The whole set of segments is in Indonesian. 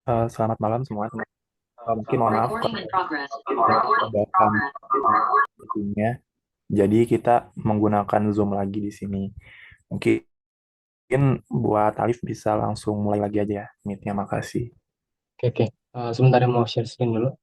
Selamat malam semua. Mungkin mohon maaf kalau keterbatasan meetingnya. Jadi kita menggunakan Zoom lagi di sini. Mungkin buat Alif bisa langsung mulai lagi aja ya meetnya. Makasih. Oke, oke. Sebentar ya mau share screen dulu.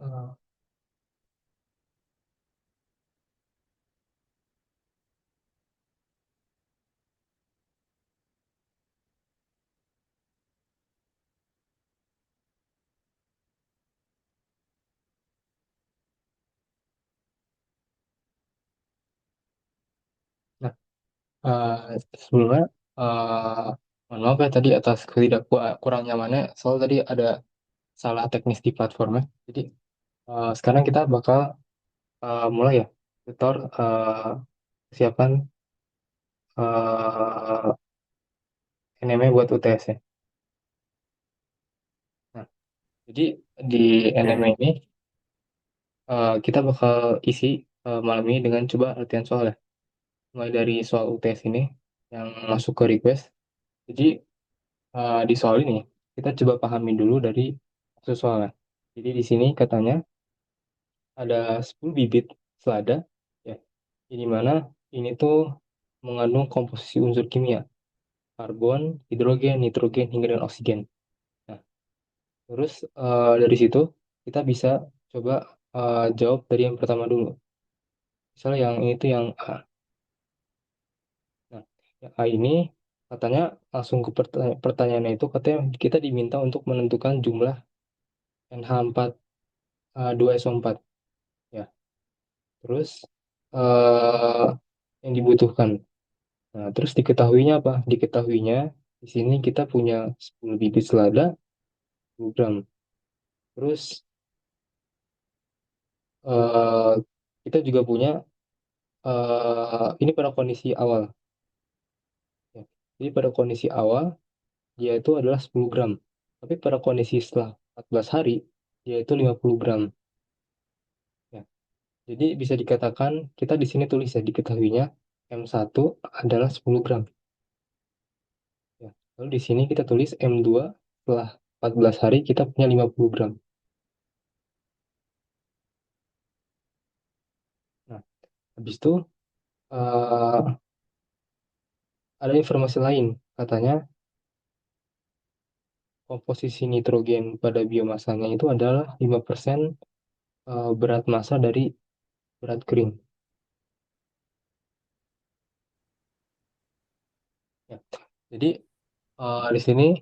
Eh, Nah, sebelumnya, eh, mohon maaf ya tadi atas kurang nyamannya, soal tadi ada salah teknis di platformnya. Jadi, sekarang kita bakal mulai ya, tutor kesiapan NME buat UTS ya. Nah, jadi di NME Oke. ini kita bakal isi malam ini dengan coba latihan soal ya. Mulai dari soal UTS ini yang masuk ke request. Jadi di soal ini kita coba pahami dulu dari maksud soalnya. Jadi di sini katanya ada 10 bibit selada ya. Di mana ini tuh mengandung komposisi unsur kimia, karbon, hidrogen, nitrogen hingga dengan oksigen. Nah, terus dari situ kita bisa coba jawab dari yang pertama dulu. Misalnya yang ini tuh yang A. Nah, yang A ini katanya langsung ke pertanyaannya itu katanya kita diminta untuk menentukan jumlah NH4 2SO4 ya. Terus eh yang dibutuhkan. Nah, terus diketahuinya apa? Diketahuinya di sini kita punya 10 bibit selada 10 gram. Terus eh kita juga punya ini pada kondisi awal ya. Jadi pada kondisi awal dia itu adalah 10 gram. Tapi pada kondisi setelah 14 hari dia itu 50 gram ya. Jadi bisa dikatakan kita di sini tulis ya diketahuinya M1 adalah 10 gram. Ya. Lalu di sini kita tulis M2 setelah 14 hari kita punya 50 gram. Nah, habis itu eh, ada informasi lain. Katanya komposisi nitrogen pada biomasanya itu adalah 5% berat massa dari berat kering. Ya. Jadi di sini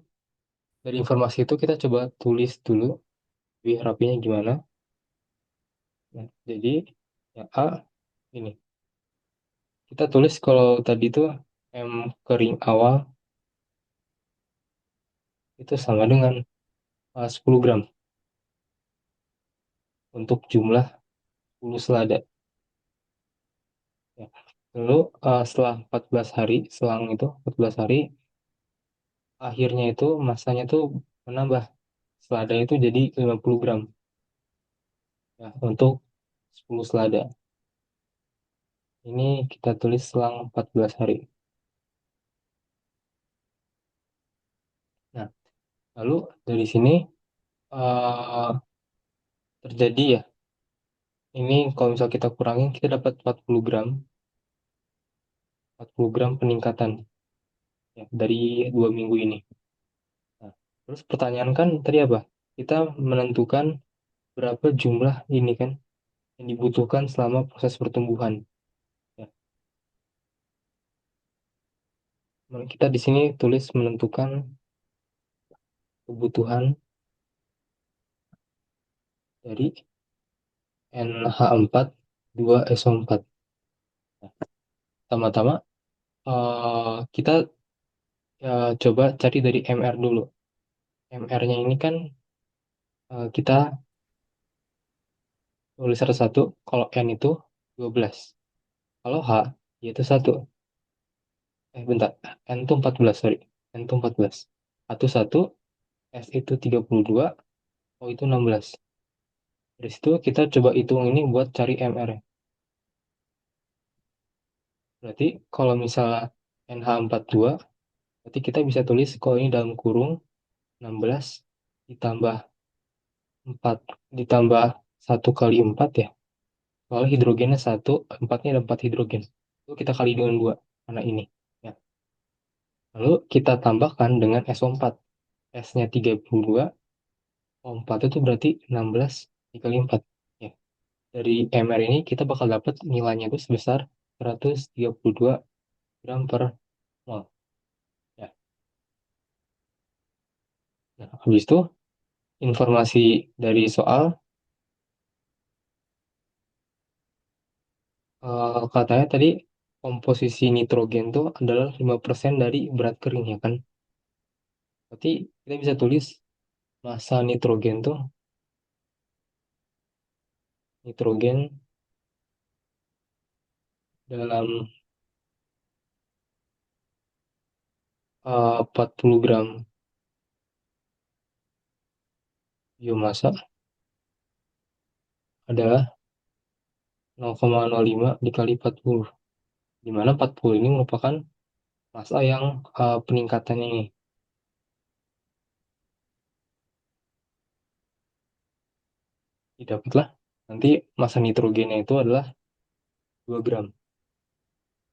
dari informasi itu kita coba tulis dulu lebih rapinya gimana. Ya. Jadi ya A ini kita tulis kalau tadi itu M kering awal itu sama dengan 10 gram untuk jumlah 10 selada. Ya. Lalu setelah 14 hari, selang itu 14 hari, akhirnya itu masanya tuh menambah. Selada itu jadi 50 gram ya, untuk 10 selada. Ini kita tulis selang 14 hari. Nah, lalu dari sini eh, terjadi ya, ini kalau misal kita kurangin, kita dapat 40 gram peningkatan ya, dari 2 minggu ini. Nah, terus pertanyaan kan tadi apa? Kita menentukan berapa jumlah ini kan yang dibutuhkan selama proses pertumbuhan. Ya. Kita di sini tulis menentukan kebutuhan dari NH4 2SO4. Nah, pertama-tama kita coba cari dari MR dulu. MR-nya ini kan kita tulis satu-satu. Kalau N itu 12. Kalau H yaitu satu. Bentar. N itu 14, sorry. N itu 14. Satu satu, S itu 32, Oh, itu 16. Dari situ kita coba hitung ini buat cari MR. Berarti kalau misalnya NH42, berarti kita bisa tulis kalau ini dalam kurung 16 ditambah 4 ditambah 1 kali 4 ya. Soalnya hidrogennya 1, 4-nya ada 4 hidrogen. Lalu kita kali dengan 2, karena ini. Ya. Lalu kita tambahkan dengan SO4. S-nya 32, O4 itu berarti 16 dikali 4. Ya. Dari MR ini kita bakal dapat nilainya itu sebesar 132 gram per mol. Ya. Nah, habis itu informasi dari soal katanya tadi komposisi nitrogen itu adalah 5% dari berat kering ya kan. Berarti kita bisa tulis massa nitrogen tuh nitrogen dalam 40 gram biomassa adalah 0,05 dikali 40, di mana 40 ini merupakan massa yang peningkatannya ini didapatlah nanti massa nitrogennya itu adalah 2 gram.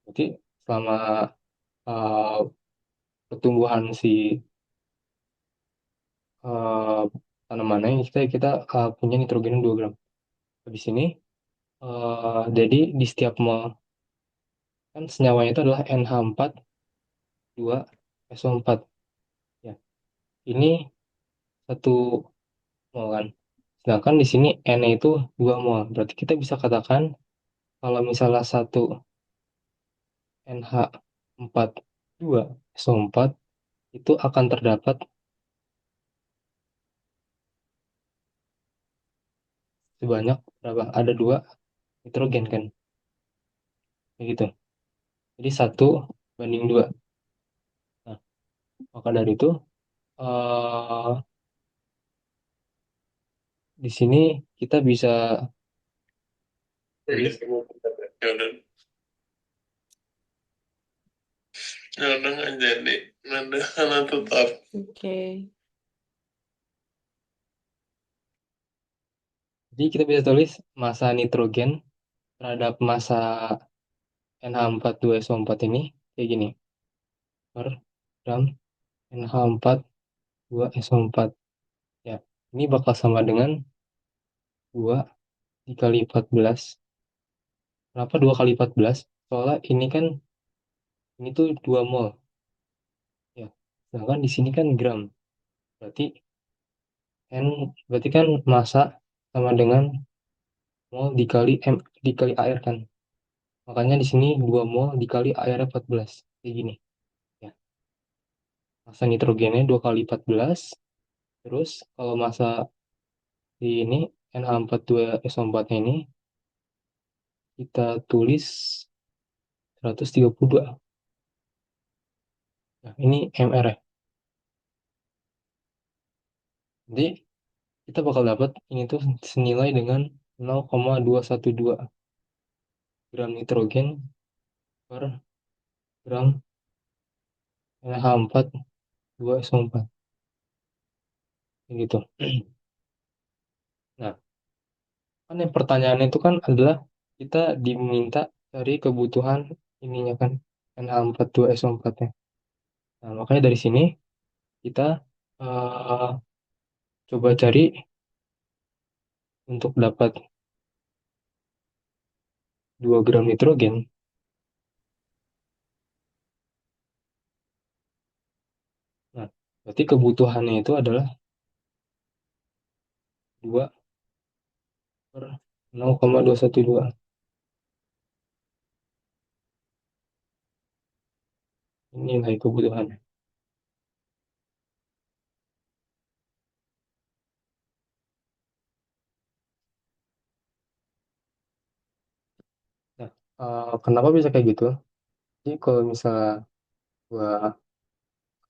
Berarti selama uh, pertumbuhan si uh, tanamannya ini kita punya nitrogen 2 gram. Habis ini jadi di setiap mol kan senyawanya itu adalah NH4 2 SO4 ya. Ini 1 mol kan. Sedangkan di sini N itu 2 mol. Berarti kita bisa katakan kalau misalnya 1 NH42SO4 itu akan terdapat sebanyak berapa? Ada 2 nitrogen kan. Begitu. Jadi 1 banding 2. Nah, maka dari itu eh, di sini kita bisa tulis Ya udah, ya udah nggak jadi. Nada karena tetap. Oke. jadi kita bisa tulis massa nitrogen terhadap massa NH42SO4 ini kayak gini. Per gram NH42SO4. Ya, ini bakal sama dengan 2 dikali 14. Kenapa 2 kali 14? Soalnya ini kan, ini tuh 2 mol. Ya, sedangkan di sini kan gram. Berarti N, berarti kan massa sama dengan mol dikali M dikali air kan. Makanya di sini 2 mol dikali airnya 14. Kayak gini. Ya, massa nitrogennya 2 kali 14. Terus kalau massa di ini NH42SO4 ini kita tulis 132. Nah, ini MR ya. Jadi kita bakal dapat ini tuh senilai dengan 0,212 gram nitrogen per gram NH42SO4 gitu. Nah, kan yang pertanyaannya itu kan adalah kita diminta dari kebutuhan ininya kan NH42SO4-nya. Nah, makanya dari sini kita eh, coba cari untuk dapat 2 gram nitrogen. Nah, berarti kebutuhannya itu adalah 2 per 0,212. Ini nilai kebutuhannya. Nah, kenapa bisa kayak gitu? Jadi kalau misalnya gua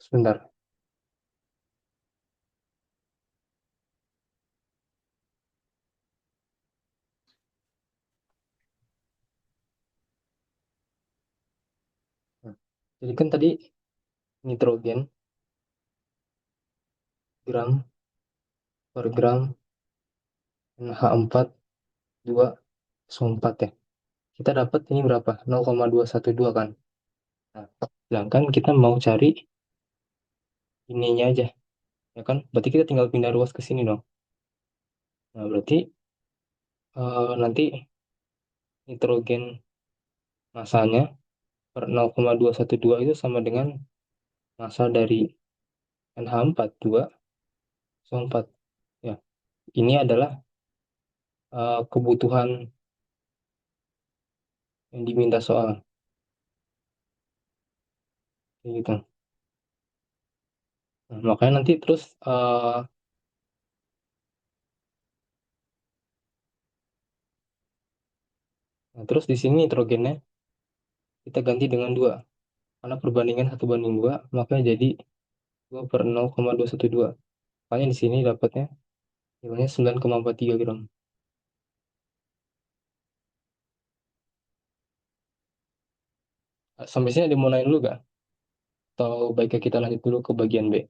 sebentar, Jadi kan tadi nitrogen gram per gram NH4 2,4 ya. Kita dapat ini berapa? 0,212 kan. Nah, sedangkan kita mau cari ininya aja, ya kan? Berarti kita tinggal pindah ruas ke sini dong. Nah, berarti nanti nitrogen masanya per 0,212 itu sama dengan massa dari NH4 2,4. Ya, ini adalah kebutuhan yang diminta soal, kayak gitu. Nah, makanya nanti terus terus di sini nitrogennya kita ganti dengan 2. Karena perbandingan 1:2, makanya jadi 2 per 0,212. Makanya di sini dapatnya nilainya 9,43 gram. Sampai sini ada mau nanya dulu gak? Atau baiknya kita lanjut dulu ke bagian B?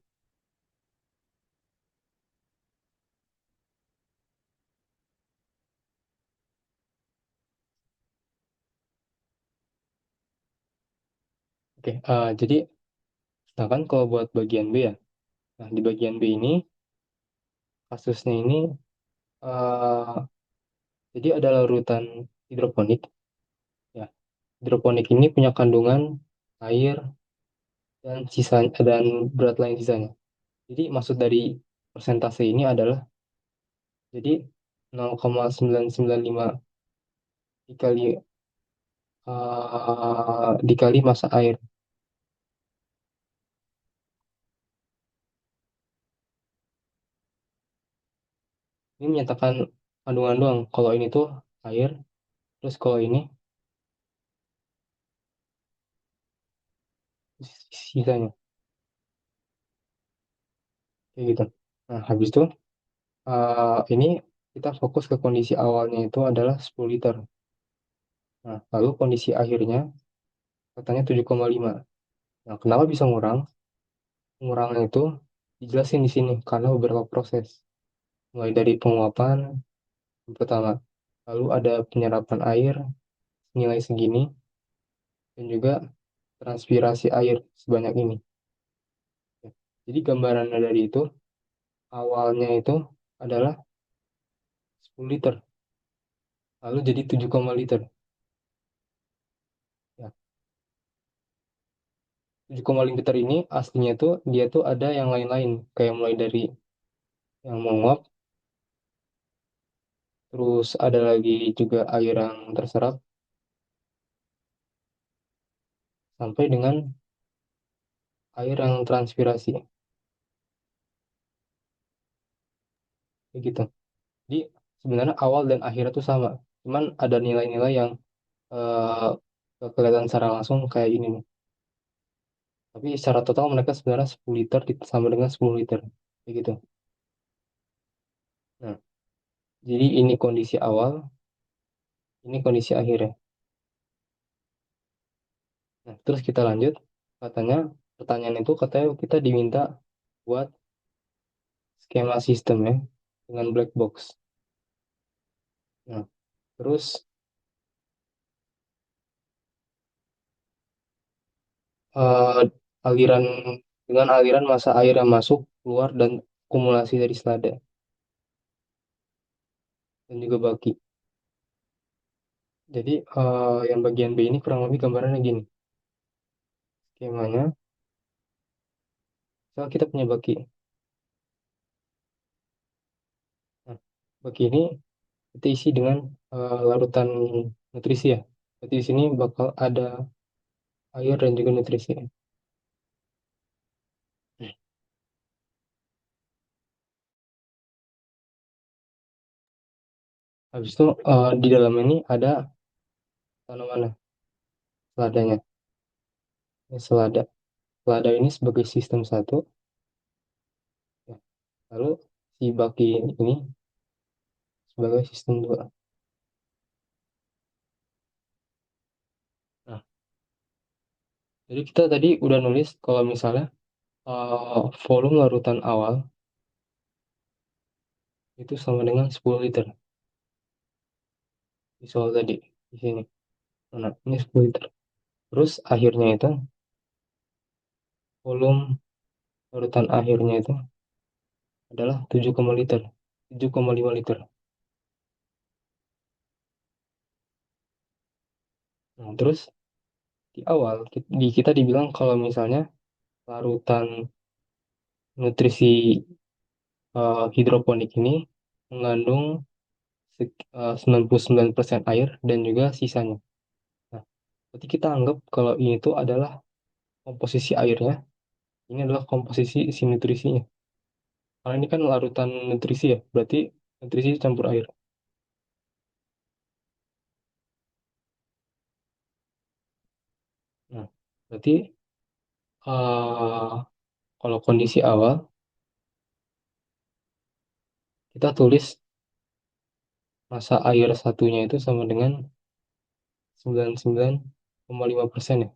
Oke, jadi sedangkan kalau buat bagian B ya, nah di bagian B ini kasusnya ini eh, jadi ada larutan hidroponik ya. Hidroponik ini punya kandungan air dan sisa dan berat lain sisanya. Jadi maksud dari persentase ini adalah jadi 0,995 dikali dikali massa air. Ini menyatakan kandungan doang. Kalau ini tuh air, terus kalau ini sisanya, kayak gitu. Nah, habis itu ini kita fokus ke kondisi awalnya itu adalah 10 liter. Nah, lalu kondisi akhirnya katanya 7,5. Nah, kenapa bisa ngurang? Ngurangnya itu dijelasin di sini karena beberapa proses. Mulai dari penguapan yang pertama, lalu ada penyerapan air nilai segini, dan juga transpirasi air sebanyak ini. Ya. Jadi gambarannya dari itu, awalnya itu adalah 10 liter, lalu jadi 7, liter. Ya, 7, liter ini aslinya tuh dia tuh ada yang lain-lain, kayak mulai dari yang menguap, terus ada lagi juga air yang terserap, sampai dengan air yang transpirasi, kayak gitu. Jadi sebenarnya awal dan akhir itu sama, cuman ada nilai-nilai yang kelihatan secara langsung kayak ini nih. Tapi secara total mereka sebenarnya 10 liter sama dengan 10 liter. Kayak gitu. Nah, jadi ini kondisi awal, ini kondisi akhir ya. Nah, terus kita lanjut. Katanya, pertanyaan itu katanya kita diminta buat skema sistem ya, dengan black box. Nah, terus eh, aliran dengan aliran massa air yang masuk, keluar, dan akumulasi dari selada, dan juga baki. Jadi yang bagian B ini kurang lebih gambarannya gini. Skemanya, misal kita punya baki. Nah, baki ini kita isi dengan larutan nutrisi ya. Berarti di sini bakal ada air dan juga nutrisi. Habis itu di dalam ini ada tanaman seladanya. Ini selada. Selada ini sebagai sistem satu. Ya. Lalu si baki ini sebagai sistem dua. Nah, Jadi kita tadi udah nulis kalau misalnya volume larutan awal itu sama dengan 10 liter. Di soal tadi, di sini. Nah, ini 10 liter. Terus akhirnya itu, volume larutan akhirnya itu adalah 7, liter. 7,5 liter. Nah, terus di awal, kita dibilang kalau misalnya larutan nutrisi hidroponik ini mengandung 99% air dan juga sisanya. Nah, berarti kita anggap kalau ini tuh adalah komposisi airnya, ini adalah komposisi si nutrisinya. Karena ini kan larutan nutrisi ya, berarti nutrisi campur air. Nah, berarti eh, kalau kondisi awal, kita tulis massa air satunya itu sama dengan 99,5% ya.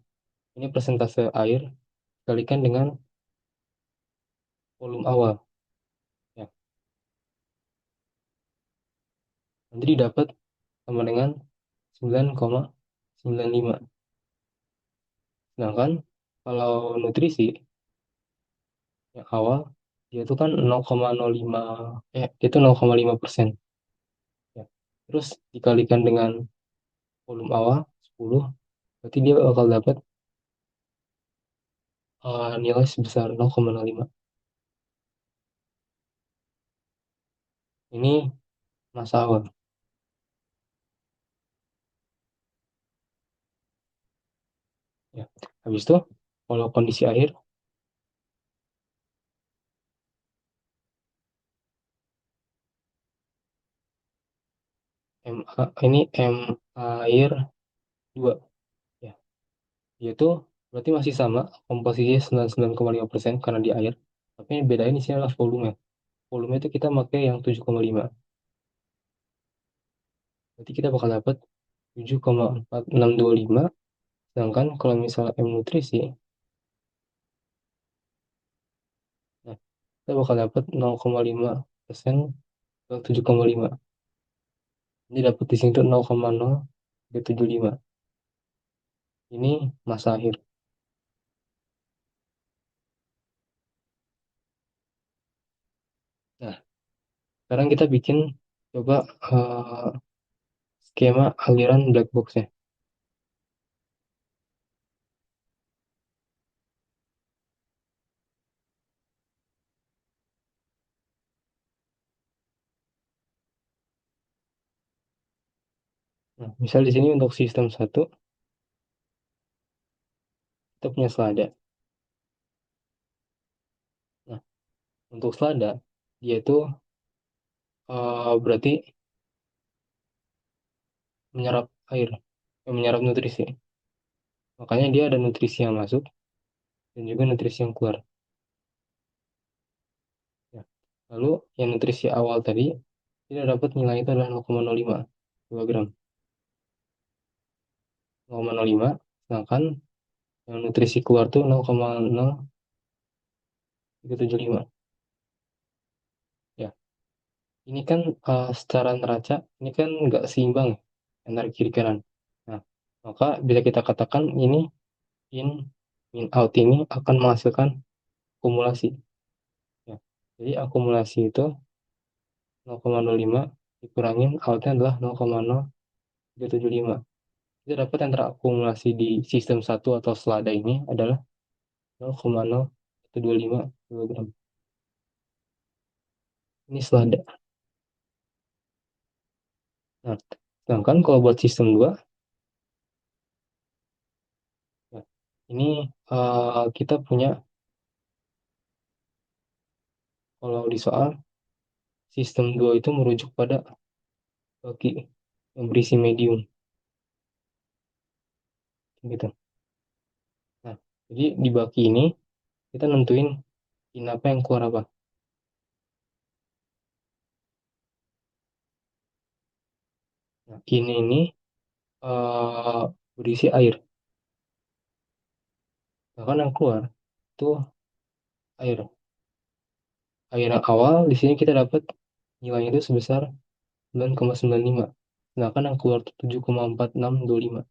Ini persentase air dikalikan dengan volume awal. Ya. Nanti didapat sama dengan 9,95. Sedangkan kalau nutrisi yang awal, dia itu kan 0,05, itu 0,5%. Ya. Terus dikalikan dengan volume awal 10, berarti dia bakal dapat nilai sebesar 0,05. Ini massa awal. Ya. Habis itu, kalau kondisi akhir, ini M air 2. Ya. Yaitu berarti masih sama, komposisinya 99,5% karena di air. Tapi yang bedain di sini adalah volume. Volume itu kita pakai yang 7,5. Berarti kita bakal dapat 7,4625. Sedangkan kalau misalnya M nutrisi, nah, kita bakal dapat 0,5% ke 7,5. Ini dapat di sini tuh 0,0375. Ini masa akhir. Nah, sekarang kita bikin coba skema aliran black box-nya. Nah, misal di sini untuk sistem 1, kita punya selada. Nah, untuk selada, dia itu berarti menyerap air, menyerap nutrisi. Makanya dia ada nutrisi yang masuk dan juga nutrisi yang keluar. Ya. Lalu yang nutrisi awal tadi, kita dapat nilai itu adalah 0,05 kg. 0,05, sedangkan yang nutrisi keluar tuh 0,0375. Ya, ini kan secara neraca, ini kan nggak seimbang ya, antara kiri kanan. Nah, maka bisa kita katakan ini in, in out ini akan menghasilkan akumulasi. Ya. Jadi akumulasi itu 0,05 dikurangin outnya adalah 0,0375. Kita dapat antara akumulasi di sistem satu atau selada ini adalah 0,0125 kg. Ini selada. Nah, sedangkan kalau buat sistem 2, ya, ini kita punya, kalau di soal, sistem 2 itu merujuk pada baki yang berisi medium. Gitu. Nah, jadi di baki ini, kita nentuin in apa yang keluar apa. Nah, ini berisi air. Sedangkan yang keluar itu air. Air yang awal di sini kita dapat nilainya itu sebesar 9,95. Sedangkan yang keluar itu 7,4625.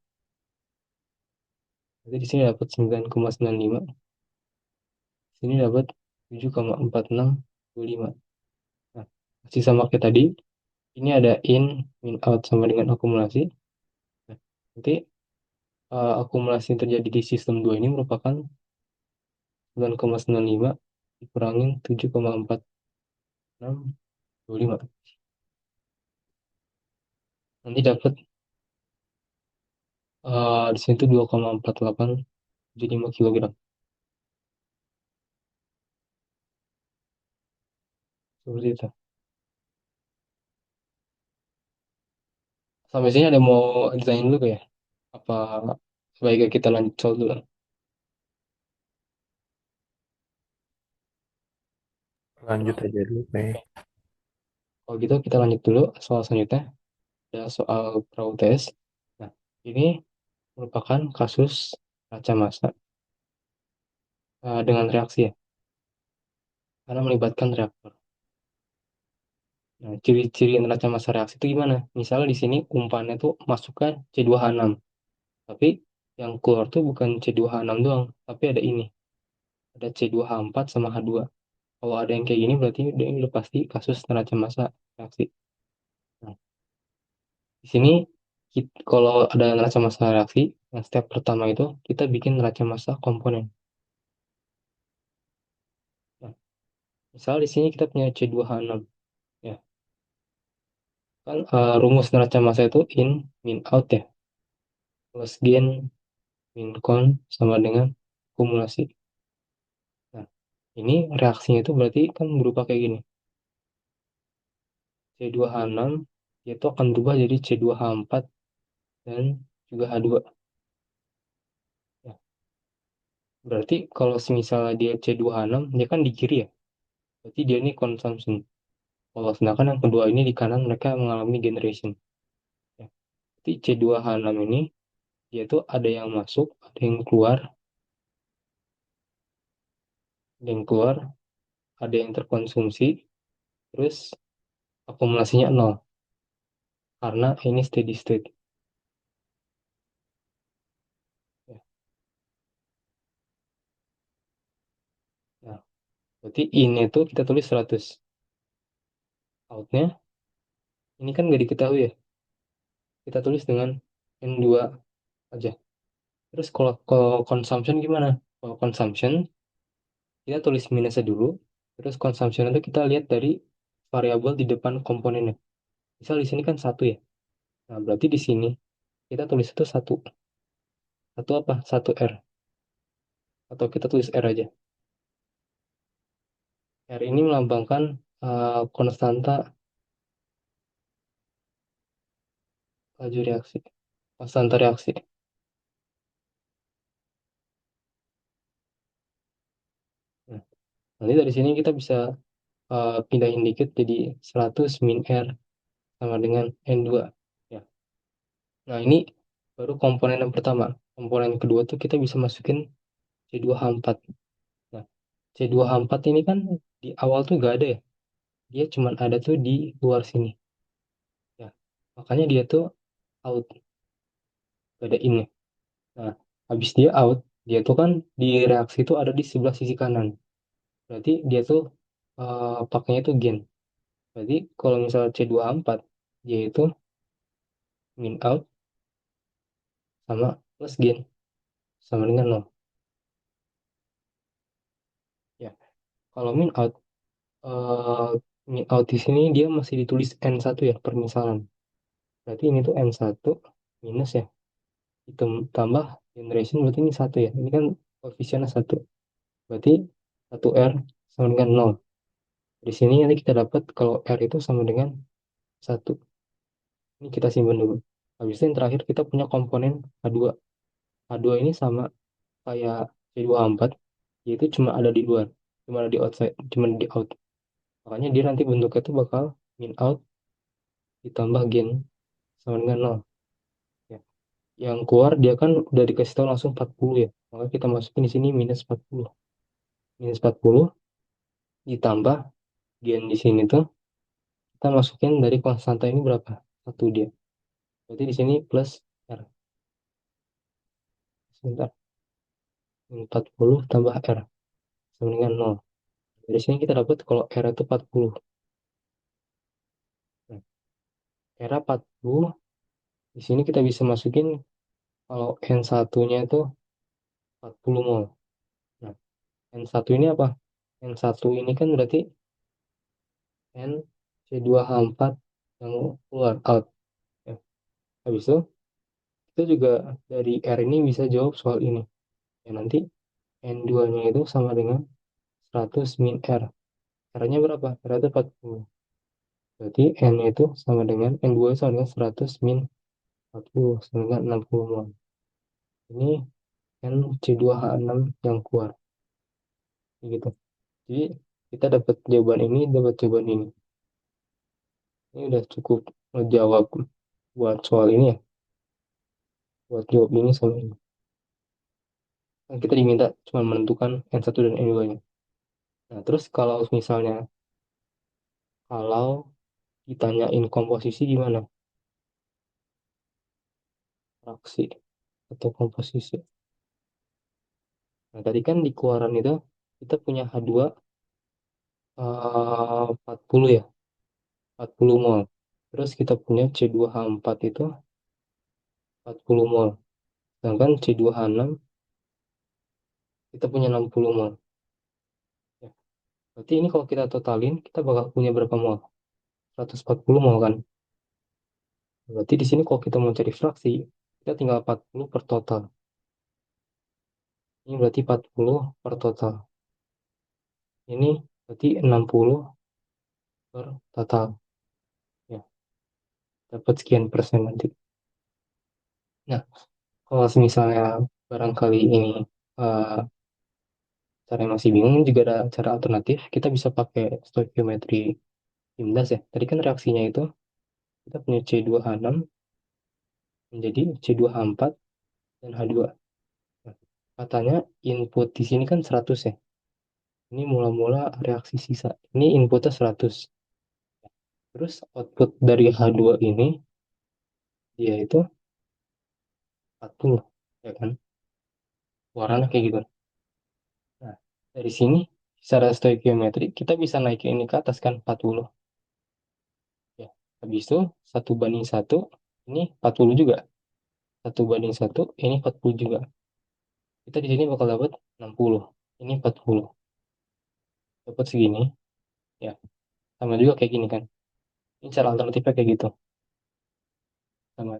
Jadi di sini dapat 9,95. Di sini dapat 7,4625. Nah, masih sama kayak tadi. Ini ada in, min out sama dengan akumulasi. Nah, nanti akumulasi yang terjadi di sistem 2 ini merupakan 9,95 dikurangin 7,4625. Nanti dapat di sini tuh 2,4875 kilogram. Seperti itu. Sampai sini ada mau ditanya dulu ya? Apa sebaiknya kita lanjut soal dulu? Lanjut aja dulu, Pak. Kalau gitu kita lanjut dulu soal selanjutnya. Ada soal perahu tes. Nah, ini merupakan kasus Racamasa dengan reaksi ya, karena melibatkan reaktor. Nah, ciri-ciri neraca massa reaksi itu gimana? Misalnya di sini umpannya tuh masukkan C2H6, tapi yang keluar tuh bukan C2H6 doang, tapi ada ini, ada C2H4 sama H2. Kalau ada yang kayak gini berarti ini udah pasti kasus neraca massa reaksi. Nah, di sini kalau ada neraca massa reaksi, yang step pertama itu kita bikin neraca massa komponen. Nah, misal di sini kita punya C2H6, ya kan rumus neraca massa itu in min out ya, plus gain min con sama dengan akumulasi. Nah, ini reaksinya itu berarti kan berupa kayak gini. C2H6 itu akan berubah jadi C2H4 dan juga H2. Ya, berarti kalau misalnya dia C2H6, dia kan di kiri ya. Berarti dia ini consumption. Kalau sedangkan yang kedua ini di kanan mereka mengalami generation. Ya, berarti C2H6 ini dia tuh ada yang masuk, ada yang keluar, ada yang terkonsumsi, terus akumulasinya nol karena ini steady state. Ya, nah, berarti ini tuh kita tulis 100. Outnya ini kan nggak diketahui ya. Kita tulis dengan N2 aja. Terus kalau consumption gimana? Kalau consumption kita tulis minusnya dulu. Terus consumption itu kita lihat dari variabel di depan komponennya. Misal di sini kan satu ya. Nah, berarti di sini kita tulis itu satu. Satu apa? Satu R. Atau kita tulis R aja. R ini melambangkan konstanta laju reaksi. Konstanta reaksi. Nah, nanti dari sini kita bisa pindahin dikit jadi 100 min R sama dengan N2. Ya. Nah, ini baru komponen yang pertama. Komponen kedua tuh kita bisa masukin C2H4. Nah, C2H4 ini kan di awal tuh gak ada ya. Dia cuma ada tuh di luar sini. Ya, makanya dia tuh out. Gak ada in. Nah, habis dia out, dia tuh kan di reaksi itu ada di sebelah sisi kanan. Berarti dia tuh pakainya tuh gain. Berarti kalau misalnya C2H4, dia itu min out sama plus gain. Sama dengan nol. Ya, kalau eh, min out di sini dia masih ditulis N1 ya, permisalan. Berarti ini tuh N1 minus ya. Tambah generation berarti ini satu ya. Ini kan koefisiennya satu. Berarti 1R sama dengan nol. Di sini nanti kita dapat kalau R itu sama dengan satu. Ini kita simpan dulu. Habis itu yang terakhir kita punya komponen H2. H2 ini sama kayak C2H4, yaitu cuma ada di luar. Cuma ada di outside, cuma di out. Makanya dia nanti bentuknya itu bakal min out ditambah gain sama dengan nol. Ya. Yang keluar dia kan udah dikasih tahu langsung 40 ya. Maka kita masukin di sini minus 40. Minus 40 ditambah gen di sini tuh kita masukin dari konstanta ini berapa? Satu dia. Berarti di sini plus R. Sebentar. 40 tambah R sama dengan 0. Dari sini kita dapat kalau R itu 40. Nah, R 40 di sini kita bisa masukin kalau N1-nya itu 40 mol. Nah, N1 ini apa? N1 ini kan berarti N C2H4 yang keluar out. Ya. Habis itu kita juga dari R ini bisa jawab soal ini. Ya nanti N2-nya itu sama dengan 100 min R. R-nya berapa? R itu 40. Berarti N itu sama dengan N2 sama dengan 100 min 40 sama dengan 60 mol. Ini NC2H6 yang keluar. Gitu. Jadi kita dapat jawaban ini, dapat jawaban ini. Ini udah cukup ngejawab buat soal ini ya. Buat jawab ini sama ini. Nah, kita diminta cuma menentukan N1 dan N2-nya. Nah, terus kalau misalnya kalau ditanyain komposisi gimana? Fraksi atau komposisi. Nah, tadi kan di keluaran itu kita punya H2 40 ya, 40 mol. Terus kita punya C2H4 itu 40 mol. Sedangkan C2H6 kita punya 60 mol. Ya. Berarti ini kalau kita totalin, kita bakal punya berapa mol? 140 mol kan? Berarti di sini kalau kita mau cari fraksi, kita tinggal 40 per total. Ini berarti 40 per total. Ini berarti 60 per total. Ya, dapat sekian persen nanti. Nah, kalau misalnya barangkali ini eh, cara yang masih bingung, juga ada cara alternatif. Kita bisa pakai stoikiometri Timdas ya. Tadi kan reaksinya itu kita punya C2H6 menjadi C2H4 dan H2. Nah, katanya input di sini kan 100 ya. Ini mula-mula reaksi sisa. Ini inputnya 100. Terus output dari H2 ini dia itu 40, ya kan? Warnanya kayak gitu. Nah, dari sini secara stoikiometri kita bisa naikin ini ke atas kan 40. Ya. Habis itu 1:1 ini 40 juga. 1:1 ini 40 juga. Kita di sini bakal dapat 60. Ini 40. Dapat segini. Ya, sama juga kayak gini kan. Ini cara alternatifnya kayak gitu. Sama.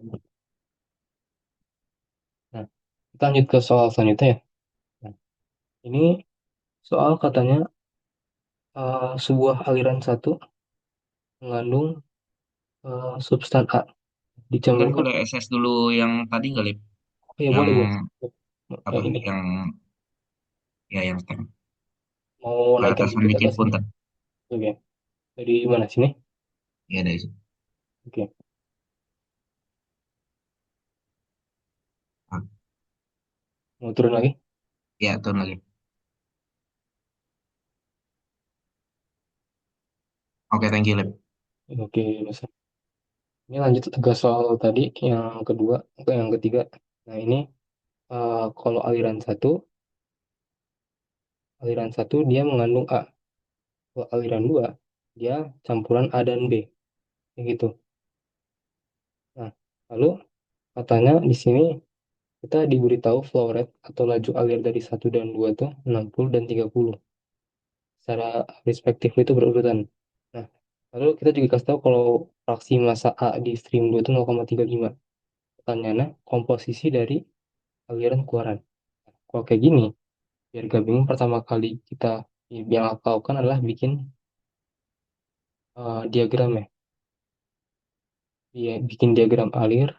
Nah, kita lanjut ke soal selanjutnya ya. Nah, ini soal katanya sebuah aliran satu mengandung substan A Mungkin dicampurkan. boleh SS dulu yang tadi kali, Oh ya yang boleh boleh. apa? Ini Yang ya yang sekarang. mau Ke naikin atas dikit sedikit atas. punten. Oke. Dari mana sini? Ya dari situ. Oke. Ah, Mau turun lagi? ya turun lagi. Oke, thank you, Lip. Oke, Mas. Ini lanjut ke soal tadi yang kedua, ke yang ketiga. Nah, ini kalau aliran satu dia mengandung A. Kalau aliran dua dia campuran A dan B. Kayak gitu. Nah, lalu katanya di sini kita diberitahu flow rate atau laju alir dari satu dan 2 tuh 60 dan 30. Secara respektif itu berurutan. Nah, lalu kita juga kasih tahu kalau fraksi massa A di stream 2 itu 0,35. Pertanyaannya komposisi dari aliran keluaran. Kalau kayak gini, biar gak bingung, pertama kali kita yang aku lakukan adalah bikin diagram ya. Bikin diagram alir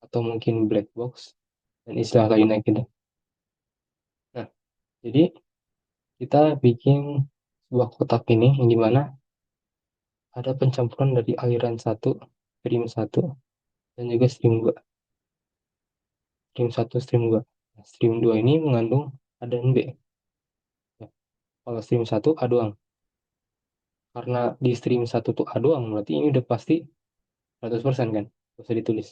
atau mungkin black box dan istilah lainnya gitu. Nah, jadi kita bikin sebuah kotak ini yang dimana ada pencampuran dari aliran satu, stream satu, dan juga stream 2. Stream satu, stream 2. Nah, stream 2 ini mengandung A dan B. Ya, kalau stream 1 A doang. Karena di stream 1 tuh A doang, berarti ini udah pasti 100% kan? Gak usah ditulis.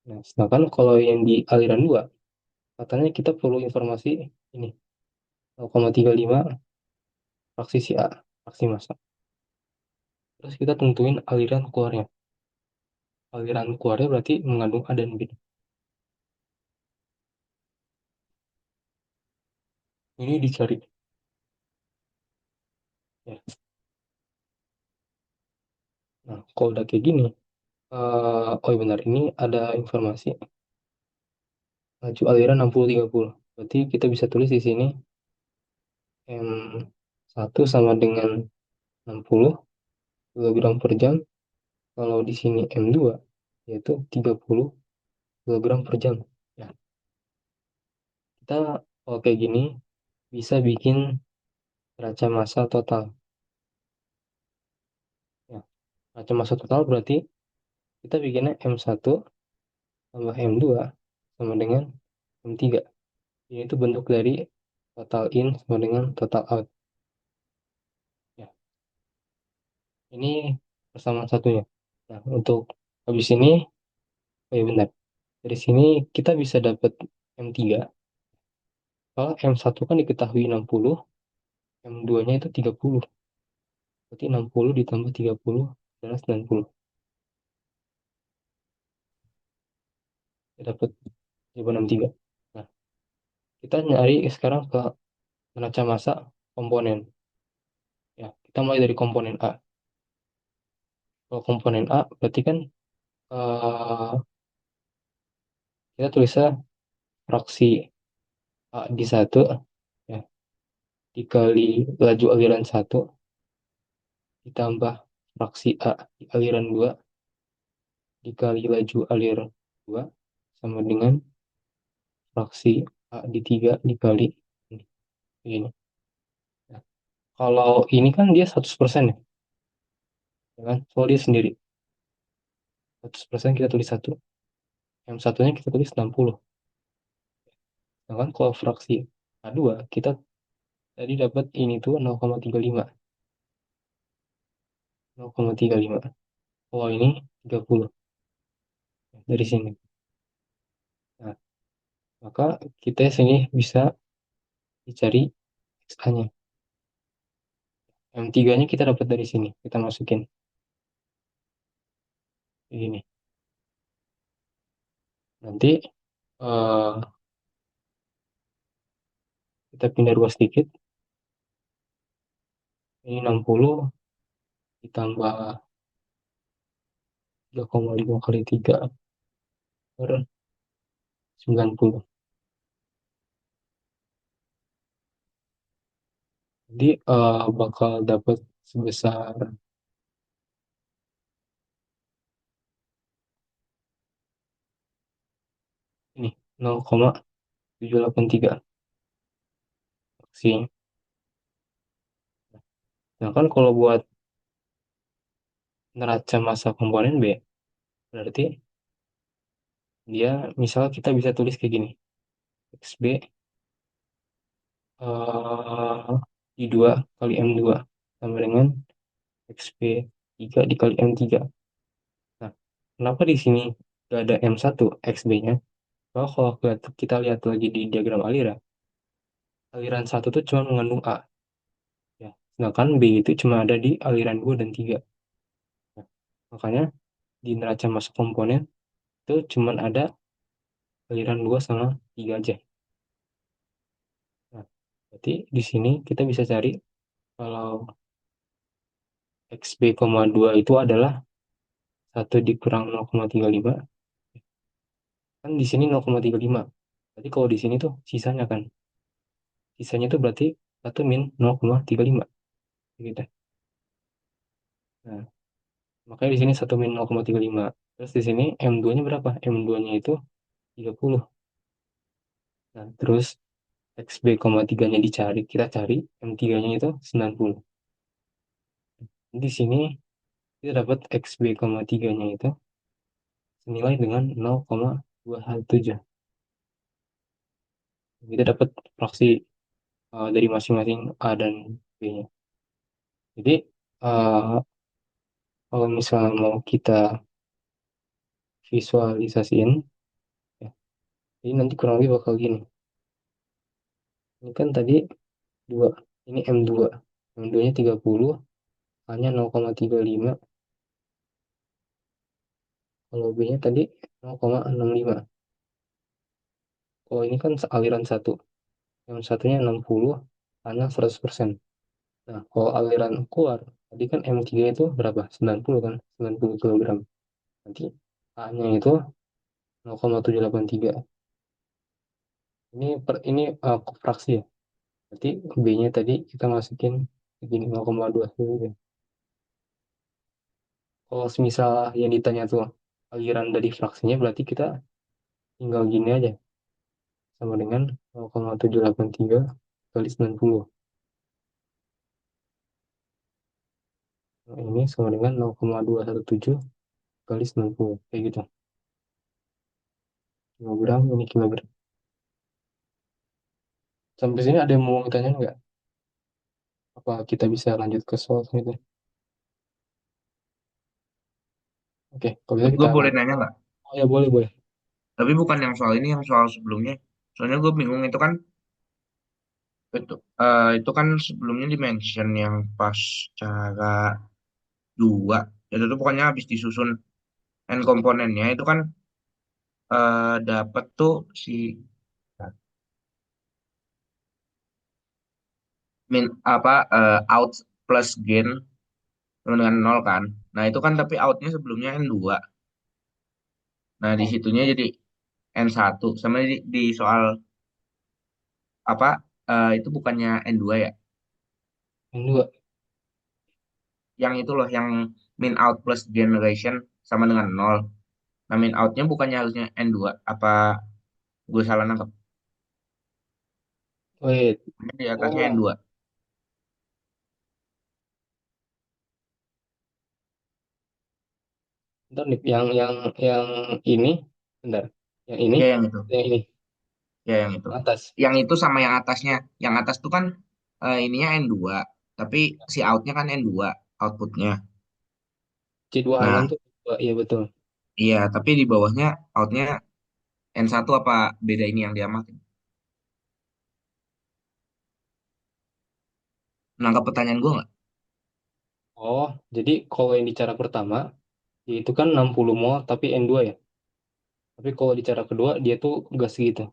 Nah, sedangkan kalau yang di aliran 2, katanya kita perlu informasi ini, 0,35 fraksi si A, fraksi massa. Terus kita tentuin aliran keluarnya. Aliran keluarnya berarti mengandung A dan B. Ini dicari. Ya. Nah, kalau udah kayak gini, oh iya benar, ini ada informasi laju aliran 60-30. Berarti kita bisa tulis di sini M1 sama dengan 60 kg per jam. Kalau di sini M2 yaitu 30 kg per jam. Ya, kita kalau kayak gini bisa bikin neraca massa total. Ya, neraca massa total berarti kita bikinnya M1 tambah M2 sama dengan M3. Ini itu bentuk dari total in sama dengan total out. Ya, ini persamaan satunya. Nah, untuk habis ini, oh ya benar. Dari sini kita bisa dapat M3. Kalau M1 kan diketahui 60, M2-nya itu 30. Berarti 60 ditambah 30 adalah 90. Kita dapat jawaban 63. Nah, kita nyari sekarang ke neraca massa komponen. Ya, kita mulai dari komponen A. Kalau komponen A berarti kan eh, kita tulisnya fraksi A di satu, ya, dikali laju aliran 1 ditambah fraksi A di aliran 2 dikali laju aliran 2 sama dengan fraksi A di 3 dikali ini. Nah, kalau ini kan dia 100% ya kan? Kalau dia sendiri 100% kita tulis 1. Yang satunya kita tulis 60. Nah kan kalau fraksi A2 kita tadi dapat ini tuh 0,35. 0,35. Kalau ini 30 dari sini. Nah, maka kita sini bisa dicari XA-nya. M3-nya kita dapat dari sini. Kita masukin ini. Nanti eh, kita pindah ruas sedikit. Ini 60 ditambah 3,5 kali 3 per 90. Jadi bakal dapat sebesar ini 0,783 fraksi. Nah kan kalau buat neraca massa komponen B, berarti dia misal kita bisa tulis kayak gini. XB di 2 kali M2 sama dengan XB 3 dikali M3. Nah, kenapa di sini gak ada M1 XB-nya? Kalau kita lihat lagi di diagram aliran, aliran 1 itu cuma mengandung A. Ya, sedangkan B itu cuma ada di aliran 2 dan 3. Nah, makanya di neraca massa komponen itu cuma ada aliran 2 sama 3 aja. Nah, berarti di sini kita bisa cari kalau XB, 2 itu adalah 1 dikurang 0,35. Kan di sini 0,35. Berarti kalau di sini tuh sisanya kan. Sisanya tuh berarti 1 min 0,35. Gitu. Nah, makanya di sini 1 min 0,35. Terus di sini M2-nya berapa? M2-nya itu 30. Nah, terus XB, 3-nya dicari. Kita cari M3-nya itu 90. Di sini kita dapat XB, 3-nya itu senilai dengan 0,217. Kita dapat fraksi dari masing-masing A dan B-nya. Jadi eh, kalau misalnya mau kita visualisasiin, ya, jadi nanti kurang lebih bakal gini. Ini kan tadi 2, ini M2. M2-nya 30, A-nya 0,35, kalau B-nya tadi 0,65. Kalau ini kan aliran satu, yang satunya 60, A-nya 100%. Nah, kalau aliran keluar, tadi kan M3 itu berapa? 90 kan? 90 kilogram. Nanti A-nya itu 0,783. Ini fraksi ya. Berarti B-nya tadi kita masukin segini 0,2 dulu. Kalau semisal yang ditanya tuh aliran dari fraksinya, berarti kita tinggal gini aja. Sama dengan 0,783 kali 90. Nah, ini sama dengan 0,217 kali 90. Kayak gitu. Kilogram, ini kilogram. Sampai sini ada yang mau ditanya nggak? Apa kita bisa lanjut ke soal selanjutnya? Oke, kalau gitu Gue kita boleh lanjut. nanya nggak? Oh ya, boleh, boleh. Tapi bukan yang soal ini, yang soal sebelumnya. Soalnya gue bingung itu kan sebelumnya dimention yang pas cara dua. Itu tuh pokoknya habis disusun n komponennya itu kan dapat tuh si min apa out plus gain sama dengan nol kan. Nah itu kan tapi outnya sebelumnya n2. Nah di Oh, situnya jadi n1 sama di soal apa itu bukannya n2 ya? yang dua. Yang itu loh yang min out plus generation sama dengan nol. Nah min outnya bukannya harusnya n2. Apa gue salah nangkep? Wait. Di atasnya Oh, n2. bentar nih. Yang ini, bentar. Yang ini, Ya yang itu. yang ini. Ya yang itu. Atas. Yang itu sama yang atasnya. Yang atas tuh kan ininya n2. Tapi si outnya kan n2 outputnya. C26 Nah tuh. Iya, betul. iya tapi di bawahnya outnya n1 apa beda ini yang diamatin? Nangkap pertanyaan gue nggak? Oh, jadi kalau yang di cara pertama, itu kan 60 mol tapi N2 ya. Tapi kalau di cara kedua, dia tuh gas segitu.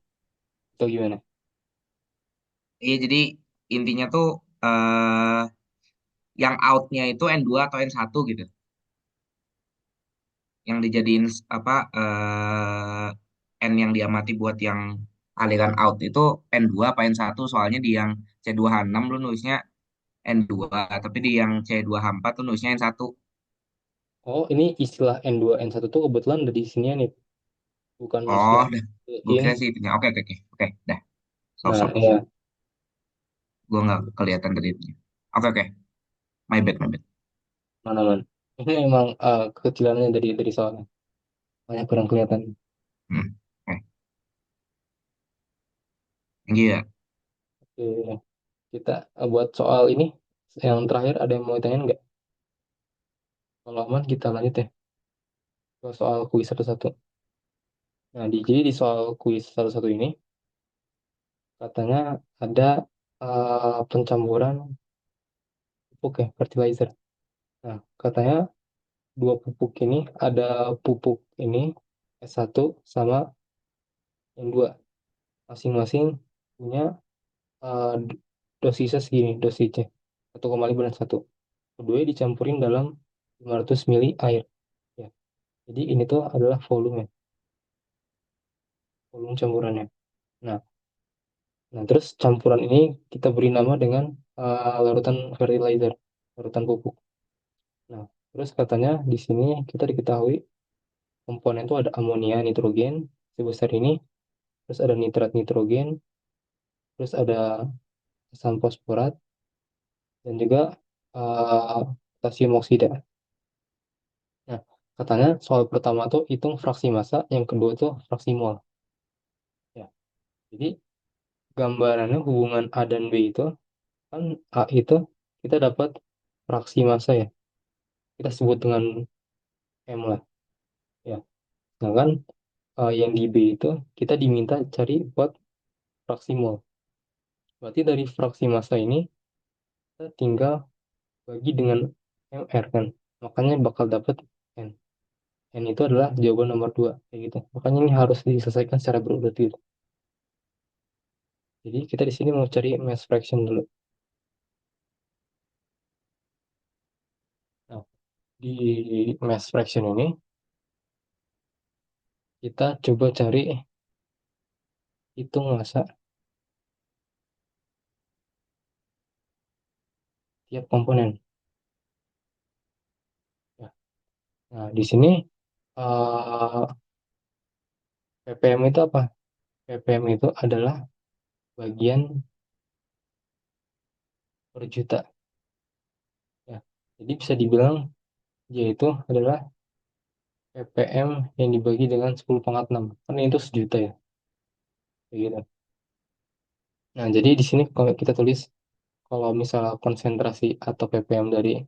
Atau gimana? Iya jadi intinya tuh yang outnya itu n2 atau n1 gitu. Yang dijadiin apa n yang diamati buat yang aliran out itu n2 apa n1 soalnya di yang C2H6 lu nulisnya n2 tapi di yang C2H4 tuh nulisnya n1. Oh, ini istilah N2, N1 tuh kebetulan ada di sini nih. Bukan Oh istilah dah gue in. kira sih itunya oke oke oke oke dah sok Nah, sok ya, gue nggak kelihatan dari itunya oke oke my bad my bad. mana-mana. Ini emang kekecilannya dari soalnya. Banyak kurang kelihatan. Hmm. Oke thank you ya. Oke, kita buat soal ini. Yang terakhir, ada yang mau ditanyain nggak? Kalau aman, kita lanjut ya ke soal kuis satu-satu. Nah, jadi di soal kuis satu-satu ini, katanya ada pencampuran pupuk ya, fertilizer. Nah, katanya dua pupuk ini ada pupuk ini S1 sama yang dua. Masing-masing punya eh, dosisnya segini, dosisnya 1,5 dan 1. Kedua dicampurin dalam 500 mili air. Ya. Jadi ini tuh adalah volume, volume campurannya. Nah, nah terus campuran ini kita beri nama dengan larutan fertilizer, larutan pupuk. Nah, terus katanya di sini kita diketahui komponen itu ada amonia, nitrogen sebesar ini, terus ada nitrat nitrogen, terus ada asam fosforat, dan juga eh, potasium oksida. Nah, katanya soal pertama tuh hitung fraksi massa, yang kedua tuh fraksi mol. Ya, jadi gambarannya hubungan A dan B itu kan A itu kita dapat fraksi massa ya. Kita sebut dengan M lah ya. Sedangkan yang di B itu kita diminta cari buat fraksi mol. Berarti dari fraksi massa ini kita tinggal bagi dengan MR kan. Makanya bakal dapat N. N itu adalah jawaban nomor 2 kayak gitu. Makanya ini harus diselesaikan secara berurut gitu. Jadi kita di sini mau cari mass fraction dulu. Nah, di mass fraction ini kita coba cari hitung massa tiap komponen. Ya. Nah, di sini eh, ppm itu apa? ppm itu adalah bagian per juta. Ya. Jadi bisa dibilang dia itu adalah ppm yang dibagi dengan 10 pangkat 6. Kan itu sejuta ya. Kayak gitu. Nah, jadi di sini kalau kita tulis kalau misalnya konsentrasi atau ppm dari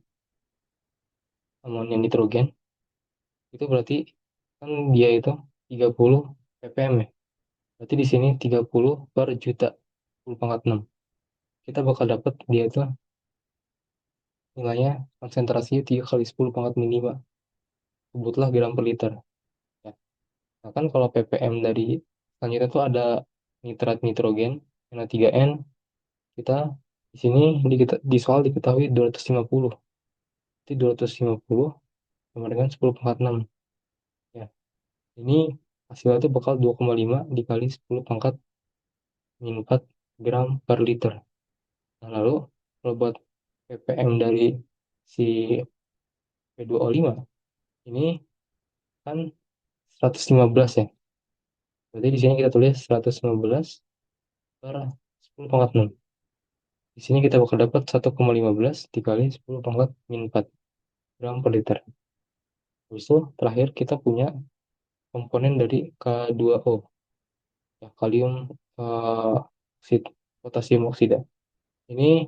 amonia nitrogen itu berarti kan dia itu 30 ppm ya. Berarti di sini 30 per juta 10 pangkat 6. Kita bakal dapat dia itu nilainya konsentrasinya 3 kali 10 pangkat min 5. Sebutlah gram per liter. Ya. Nah kan kalau ppm dari selanjutnya itu ada nitrat nitrogen Na3N. Kita di sini di soal diketahui 250. Jadi 250 sama dengan 10 pangkat 6. Ya. Ini hasilnya itu bakal 2,5 dikali 10 pangkat min 4 gram per liter. Nah, lalu kalau buat ppm dari si P2O5 ini kan 115 ya. Berarti di sini kita tulis 115 per 10 pangkat 6. Di sini kita bakal dapat 1,15 dikali 10 pangkat min 4 gram per liter. Habis itu terakhir kita punya komponen dari K2O, ya, kalium oksida, potasium oksida. Ini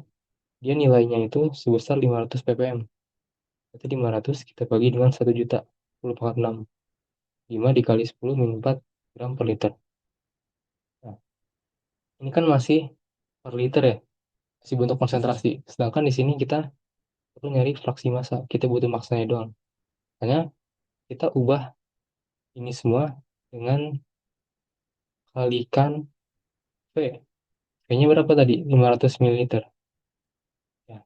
dia nilainya itu sebesar 500 ppm. Berarti 500 kita bagi dengan 1 juta 10 pangkat 6. 5 dikali 10 min 4 gram per liter. Nah, ini kan masih per liter ya, masih bentuk konsentrasi. Sedangkan di sini kita perlu nyari fraksi massa. Kita butuh massanya doang. Makanya kita ubah ini semua dengan kalikan V. V-nya berapa tadi? 500 ml. Ya,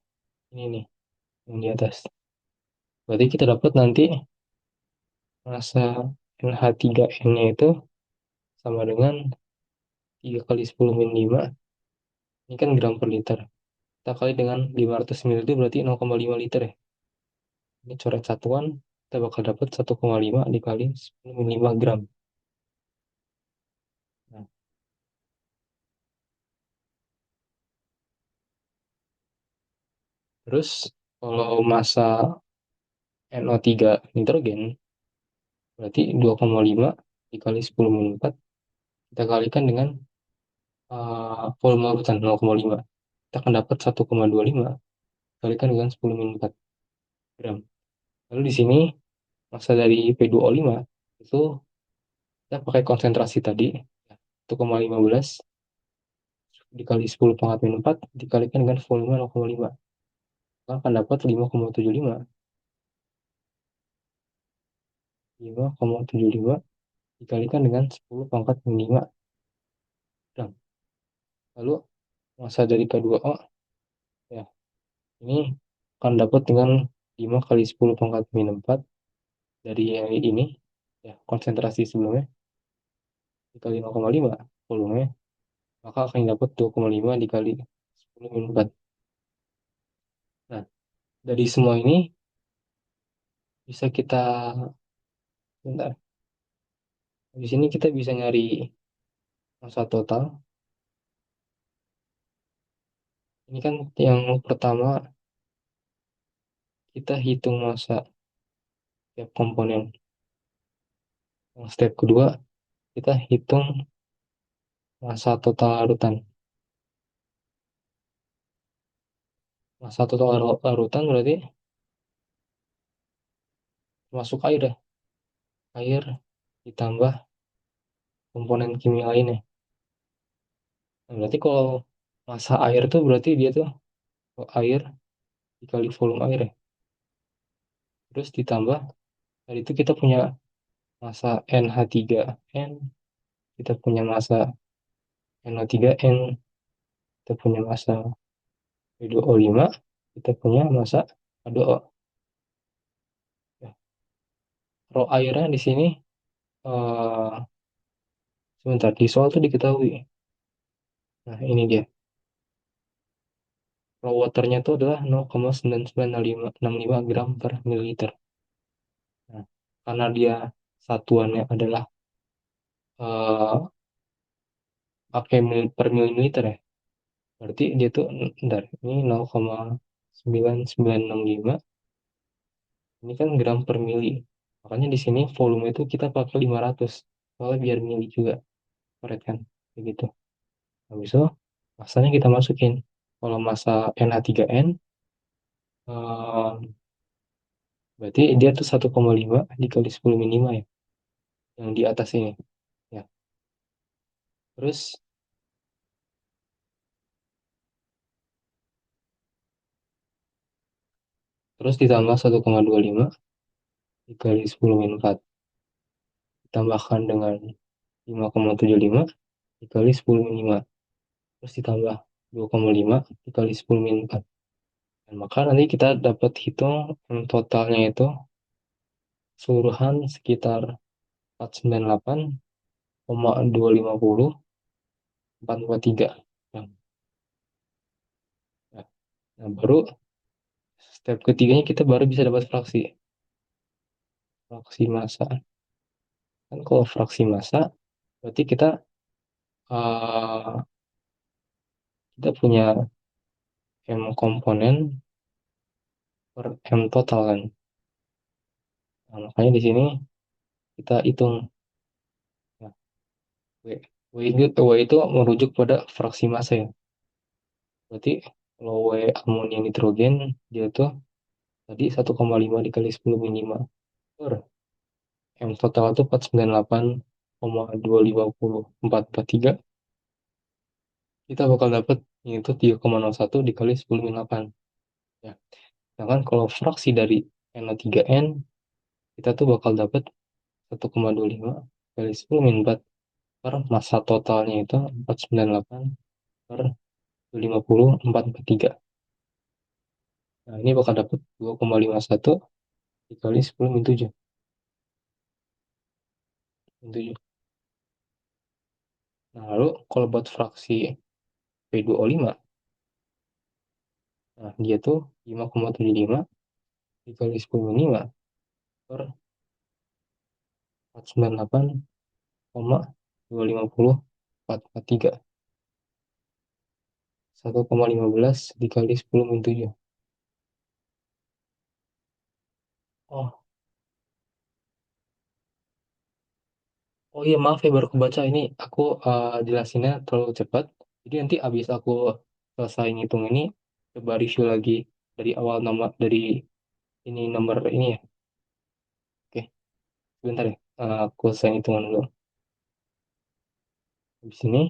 ini nih yang di atas. Berarti kita dapat nanti massa NH3N-nya itu sama dengan 3 kali 10 min 5. Ini kan gram per liter. Kita kali dengan 500 ml itu berarti 0,5 liter ya. Ini coret satuan, kita bakal dapat 1,5 dikali 10 min 5 gram. Nah, terus kalau massa NO3 nitrogen berarti 2,5 dikali 10 min 4 kita kalikan dengan volume larutan 0,5. Kita akan dapat 1,25 kalikan dengan 10 min 4 gram. Lalu di sini massa dari P2O5 itu kita pakai konsentrasi tadi 1,15 dikali 10 pangkat min 4 dikalikan dengan volume 0,5. Kita akan dapat 5,75. 5,75 dikalikan dengan 10 pangkat min 5 gram. Lalu massa dari K2O ya ini akan dapat dengan 5 kali 10 pangkat min 4 dari yang ini ya konsentrasi sebelumnya dikali 0,5 volume, maka akan dapat 2,5 dikali 10 min 4. Nah, dari semua ini bisa kita bentar. Di sini kita bisa nyari massa total. Ini kan yang pertama kita hitung massa tiap komponen. Yang step kedua kita hitung massa total larutan. Massa total larutan berarti masuk air ya. Air ditambah komponen kimia lainnya. Nah, berarti kalau massa air tuh berarti dia tuh air dikali volume air ya. Terus ditambah tadi itu kita punya massa NH3N, kita punya massa NO3N, kita punya massa P2O5, kita punya massa H2O. Ya, rho airnya di sini eh, sebentar di soal tuh diketahui. Nah, ini dia. Raw waternya itu adalah 0,9965 gram per mililiter. Nah, karena dia satuannya adalah eh, pakai per mililiter ya. Berarti dia tuh, bentar, ini 0,9965. Ini kan gram per mili. Makanya di sini volume itu kita pakai 500. Soalnya biar mili juga. Correct kan? Begitu. Habis itu, masanya kita masukin. Kalau masa Na3N, eh, berarti dia tuh 1,5 dikali 10 minimal ya. Yang di atas ini. Ya. Terus terus ditambah 1,25 dikali 10 min 4. Ditambahkan dengan 5,75 dikali 10 min 5. Terus ditambah 2,5 dikali 10 min 4. Dan maka nanti kita dapat hitung totalnya itu keseluruhan sekitar 498,250,443. Nah, nah, nah, baru step ketiganya kita baru bisa dapat fraksi massa. Kan kalau fraksi massa berarti uh, kita punya M komponen per M total kan. Nah, makanya di sini kita hitung. Nah, W, W itu merujuk pada fraksi massa ya. Berarti kalau W amonia nitrogen dia tuh tadi 1,5 dikali 10 min 5 per M total itu 498,250,443. Kita bakal dapat yaitu 3,01 dikali 10 min 8. Ya. Sedangkan kalau fraksi dari NO3N kita tuh bakal dapat 1,25 kali 10 min 4 per massa totalnya itu 498 per 50,443. Nah, ini bakal dapat 2,51 dikali 10 min 7. Nah, lalu kalau buat fraksi P2O5, nah dia tuh 5,75 dikali 10 min 5 per 498,250443. 1,15 dikali 10 min 7. Oh, oh iya maaf ya baru kebaca ini aku jelasinnya terlalu cepat. Jadi nanti abis aku selesai ngitung ini coba review lagi dari awal nama dari ini nomor ini ya. Oke, sebentar ya. Aku selesai hitungan dulu. Di sini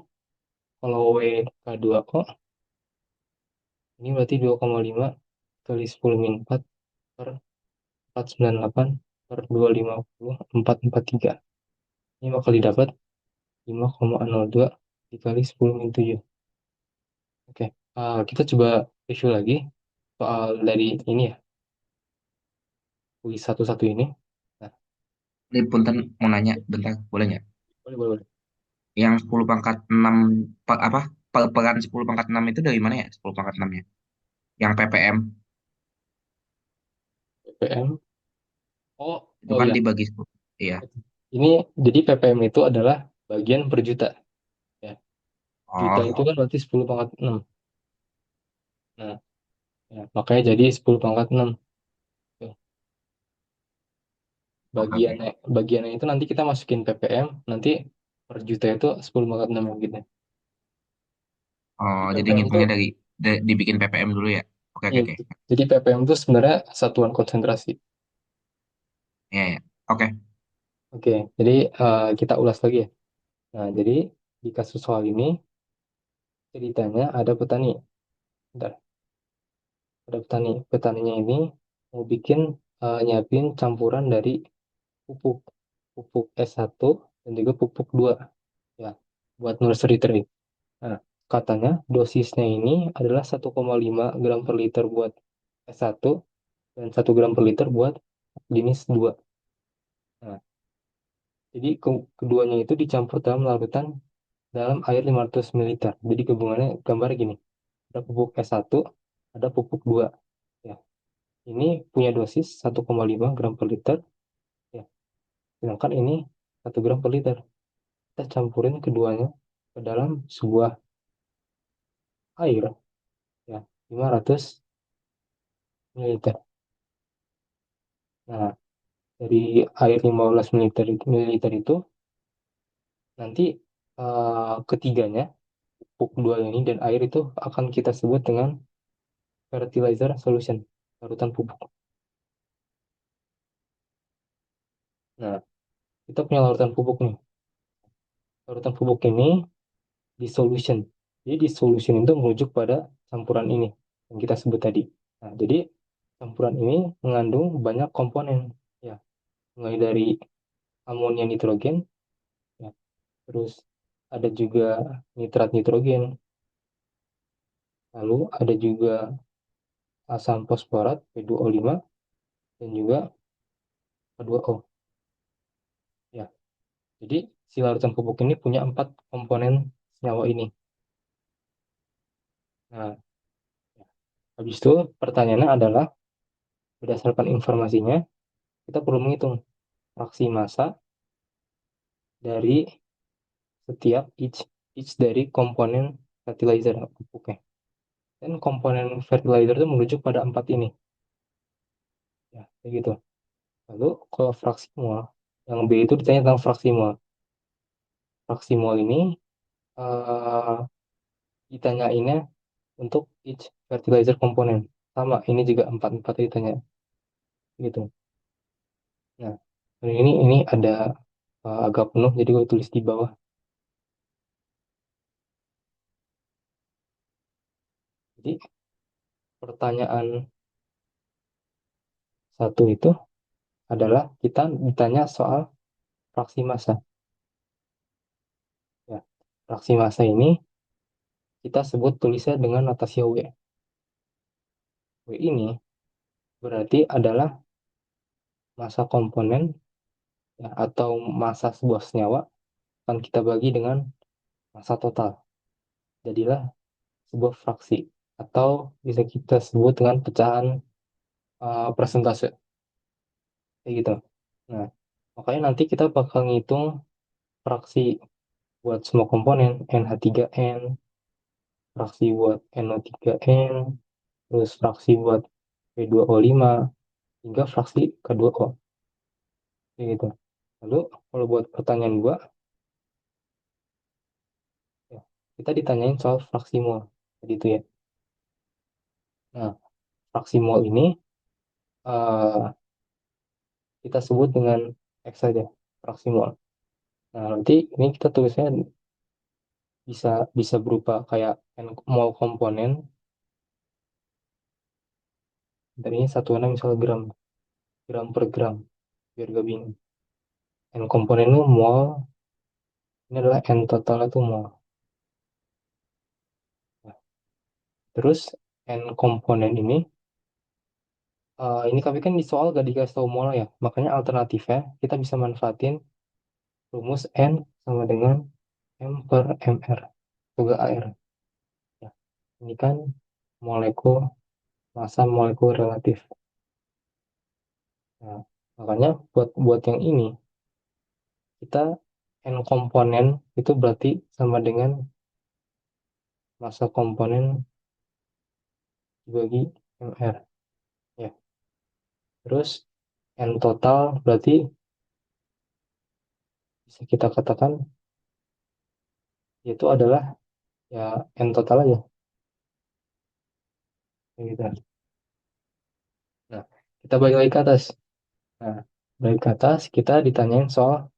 kalau WK2O ini berarti 2,5 kali 10 min 4 per 498 per 250,443. Ini bakal didapat 5,02 dikali 10 min 7. Oke, kita coba review lagi soal dari ini ya, kuis satu-satu ini. Nah, Ini punten mau nanya bentar, boleh nggak? boleh, boleh, boleh. Yang 10 pangkat 6 apa? Peran 10 pangkat 6 itu dari mana ya? 10 pangkat 6-nya. Yang ppm ppm. Oh, itu oh kan ya. dibagi 10. Iya. Ini jadi ppm itu adalah bagian per juta. Ya. Juta itu Oh, kan berarti 10 pangkat 6. Nah, ya, makanya jadi 10 pangkat 6. Tuh. oke oke. Bagiannya itu nanti kita masukin ppm, nanti per juta itu 10 pangkat 6 gitu. Oh, Di jadi ppm itu ngitungnya dari dibikin ppm dulu ya. Oke, oke, Iya, oke. jadi ppm itu sebenarnya satuan konsentrasi. Ya, ya. Oke. Oke, jadi kita ulas lagi ya. Nah, jadi di kasus soal ini ceritanya ada petani. Bentar, ada petani. Petaninya ini mau bikin nyiapin campuran dari pupuk pupuk S1 dan juga pupuk 2 ya buat nursery tray. Nah, katanya dosisnya ini adalah 1,5 gram per liter buat S1 dan 1 gram per liter buat jenis 2. Nah, jadi keduanya itu dicampur dalam larutan dalam air 500 ml. Jadi gabungannya gambar gini. Ada pupuk S1, ada pupuk 2. Ya. Ini punya dosis 1,5 gram per liter. Ya. Sedangkan ini 1 gram per liter. Kita campurin keduanya ke dalam sebuah air ya 500 ml. Nah, dari air 15 ml itu nanti ketiganya pupuk 2 ini dan air itu akan kita sebut dengan fertilizer solution, larutan pupuk. Nah, kita punya larutan pupuk nih. Larutan pupuk ini dissolution. Jadi dissolution itu merujuk pada campuran ini yang kita sebut tadi. Nah, jadi campuran ini mengandung banyak komponen ya, mulai dari amonia nitrogen ya, terus ada juga nitrat nitrogen, lalu ada juga asam fosforat P2O5 dan juga H2O ya. Jadi si larutan pupuk ini punya 4 komponen senyawa ini. Nah, ya. Habis itu pertanyaannya adalah berdasarkan informasinya kita perlu menghitung fraksi massa dari setiap each dari komponen fertilizer pupuknya. Dan komponen fertilizer itu merujuk pada 4 ini. Ya, kayak gitu. Lalu kalau fraksi mol, yang B itu ditanya tentang fraksi mol. Fraksi mol ini eh, ditanyainnya untuk each fertilizer komponen. Sama, ini juga 4-4 ditanya. Gitu. Nah, ini ada agak penuh, jadi gue tulis di bawah. Jadi pertanyaan satu itu adalah kita ditanya soal fraksi massa. Ya, fraksi massa ini kita sebut tulisnya dengan notasi W. W ini berarti adalah massa komponen ya, atau massa sebuah senyawa akan kita bagi dengan massa total. Jadilah sebuah fraksi atau bisa kita sebut dengan pecahan persentase. Kayak gitu. Nah, makanya nanti kita bakal ngitung fraksi buat semua komponen NH3N, fraksi buat NO3N, terus fraksi buat P2O5, hingga fraksi K2O. Kayak gitu. Lalu kalau buat pertanyaan gua, ya, kita ditanyain soal fraksi mol. Tadi itu ya. Nah, fraksi mol ini eh, kita sebut dengan X saja, fraksi mol. Nah, nanti ini kita tulisnya bisa bisa berupa kayak N mol komponen, dari ini satuannya misal gram, gram per gram, biar gak bingung. N komponen itu mol, ini adalah N totalnya itu mol. Nah, terus N komponen ini tapi kan di soal gak dikasih tahu mol ya, makanya alternatifnya kita bisa manfaatin rumus N sama dengan M per MR, juga AR. Ya, ini kan molekul, massa molekul relatif. Nah, makanya buat buat yang ini, kita N komponen itu berarti sama dengan massa komponen dibagi MR. Ya. Terus N total berarti bisa kita katakan itu adalah ya N total aja. Kayak gitu. Kita balik lagi ke atas. Nah, balik ke atas, kita ditanyain soal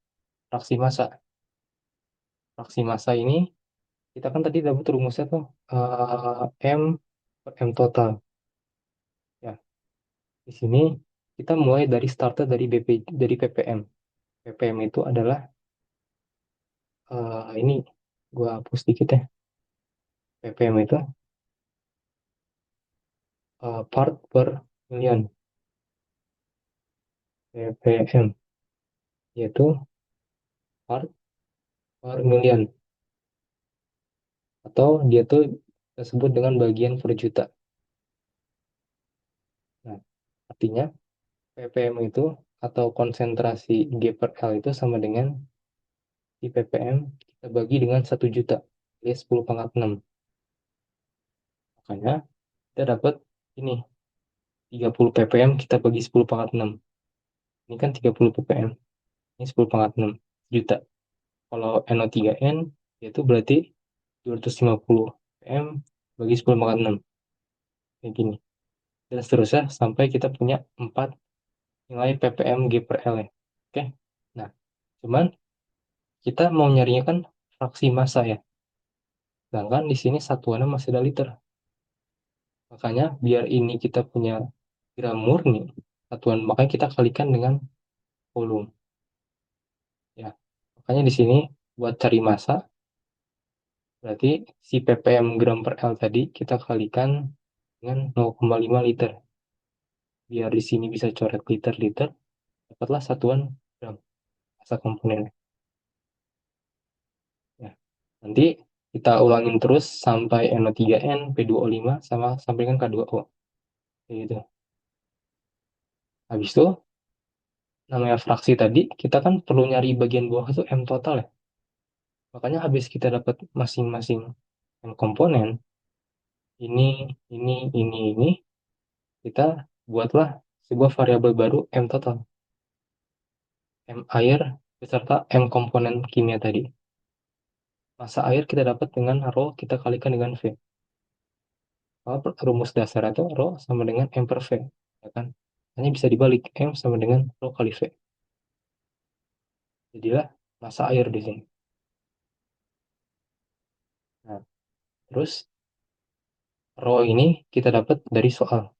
fraksi massa. Fraksi massa ini, kita kan tadi dapat rumusnya tuh, M per M total. Ya, di sini kita mulai dari starter dari ppm. ppm itu adalah, ini gua hapus dikit ya. ppm itu part per million. ppm yaitu part per million, atau dia tuh disebut dengan bagian per juta. Nah, artinya ppm itu atau konsentrasi G per L itu sama dengan di ppm kita bagi dengan 1 juta, alias 10 pangkat 6. Makanya kita dapat ini 30 ppm kita bagi 10 pangkat 6. Ini kan 30 ppm, ini 10 pangkat 6 juta. Kalau NO3N yaitu berarti 250 ppm bagi 10 pangkat 6. Kayak gini. Dan seterusnya sampai kita punya 4 nilai ppm G per L ya. Oke. Nah, cuman kita mau nyarinya kan fraksi massa ya. Sedangkan di sini satuannya masih ada liter. Makanya biar ini kita punya gram murni, satuan makanya kita kalikan dengan volume. Ya. Makanya di sini buat cari massa, berarti si ppm gram per L tadi kita kalikan dengan 0,5 liter. Biar di sini bisa coret liter-liter, dapatlah satuan gram massa komponennya. Ya. Nanti kita ulangin terus sampai NO3N, P2O5, sama sampai dengan K2O. Kayak gitu. Habis itu, namanya fraksi tadi, kita kan perlu nyari bagian bawah itu M total ya. Makanya habis kita dapat masing-masing M komponen, ini, ini, kita buatlah sebuah variabel baru M total. M air beserta M komponen kimia tadi. Massa air kita dapat dengan rho kita kalikan dengan V. Rumus dasar itu rho sama dengan M per V. Ya kan? Hanya bisa dibalik, M sama dengan rho kali V. Jadilah massa air di sini. Nah, terus rho ini kita dapat dari soal.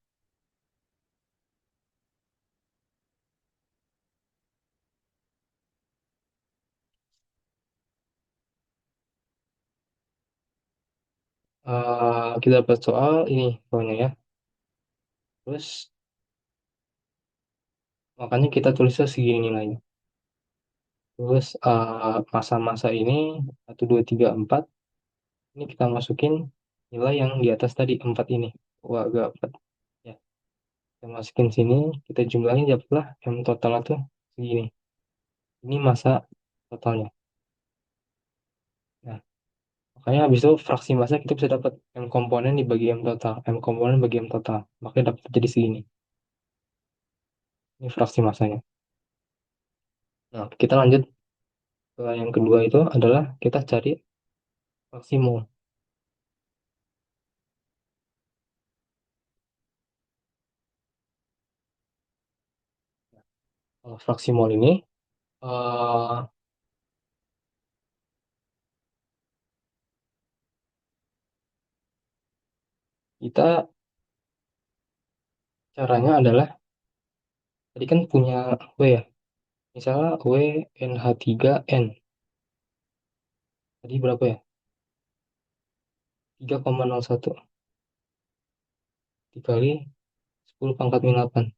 Kita dapat soal ini rho-nya ya. Terus makanya kita tulisnya segini nilainya. Terus masa-masa ini 1, 2, 3, 4. Ini kita masukin nilai yang di atas tadi 4 ini. Wah, agak 4. Ya, kita masukin sini, kita jumlahin dapatlah M totalnya tuh segini. Ini masa totalnya. Nah, makanya habis itu fraksi massa kita bisa dapat M komponen dibagi M total, M komponen bagi M total. Makanya dapat jadi segini. Ini fraksi massanya. Nah, kita lanjut ke yang kedua itu adalah kita cari fraksi mol. Kalau fraksi mol ini eh, kita caranya adalah tadi kan punya W ya. Misalnya W NH3N. Tadi berapa ya? 3,01 dikali 10 pangkat min 8.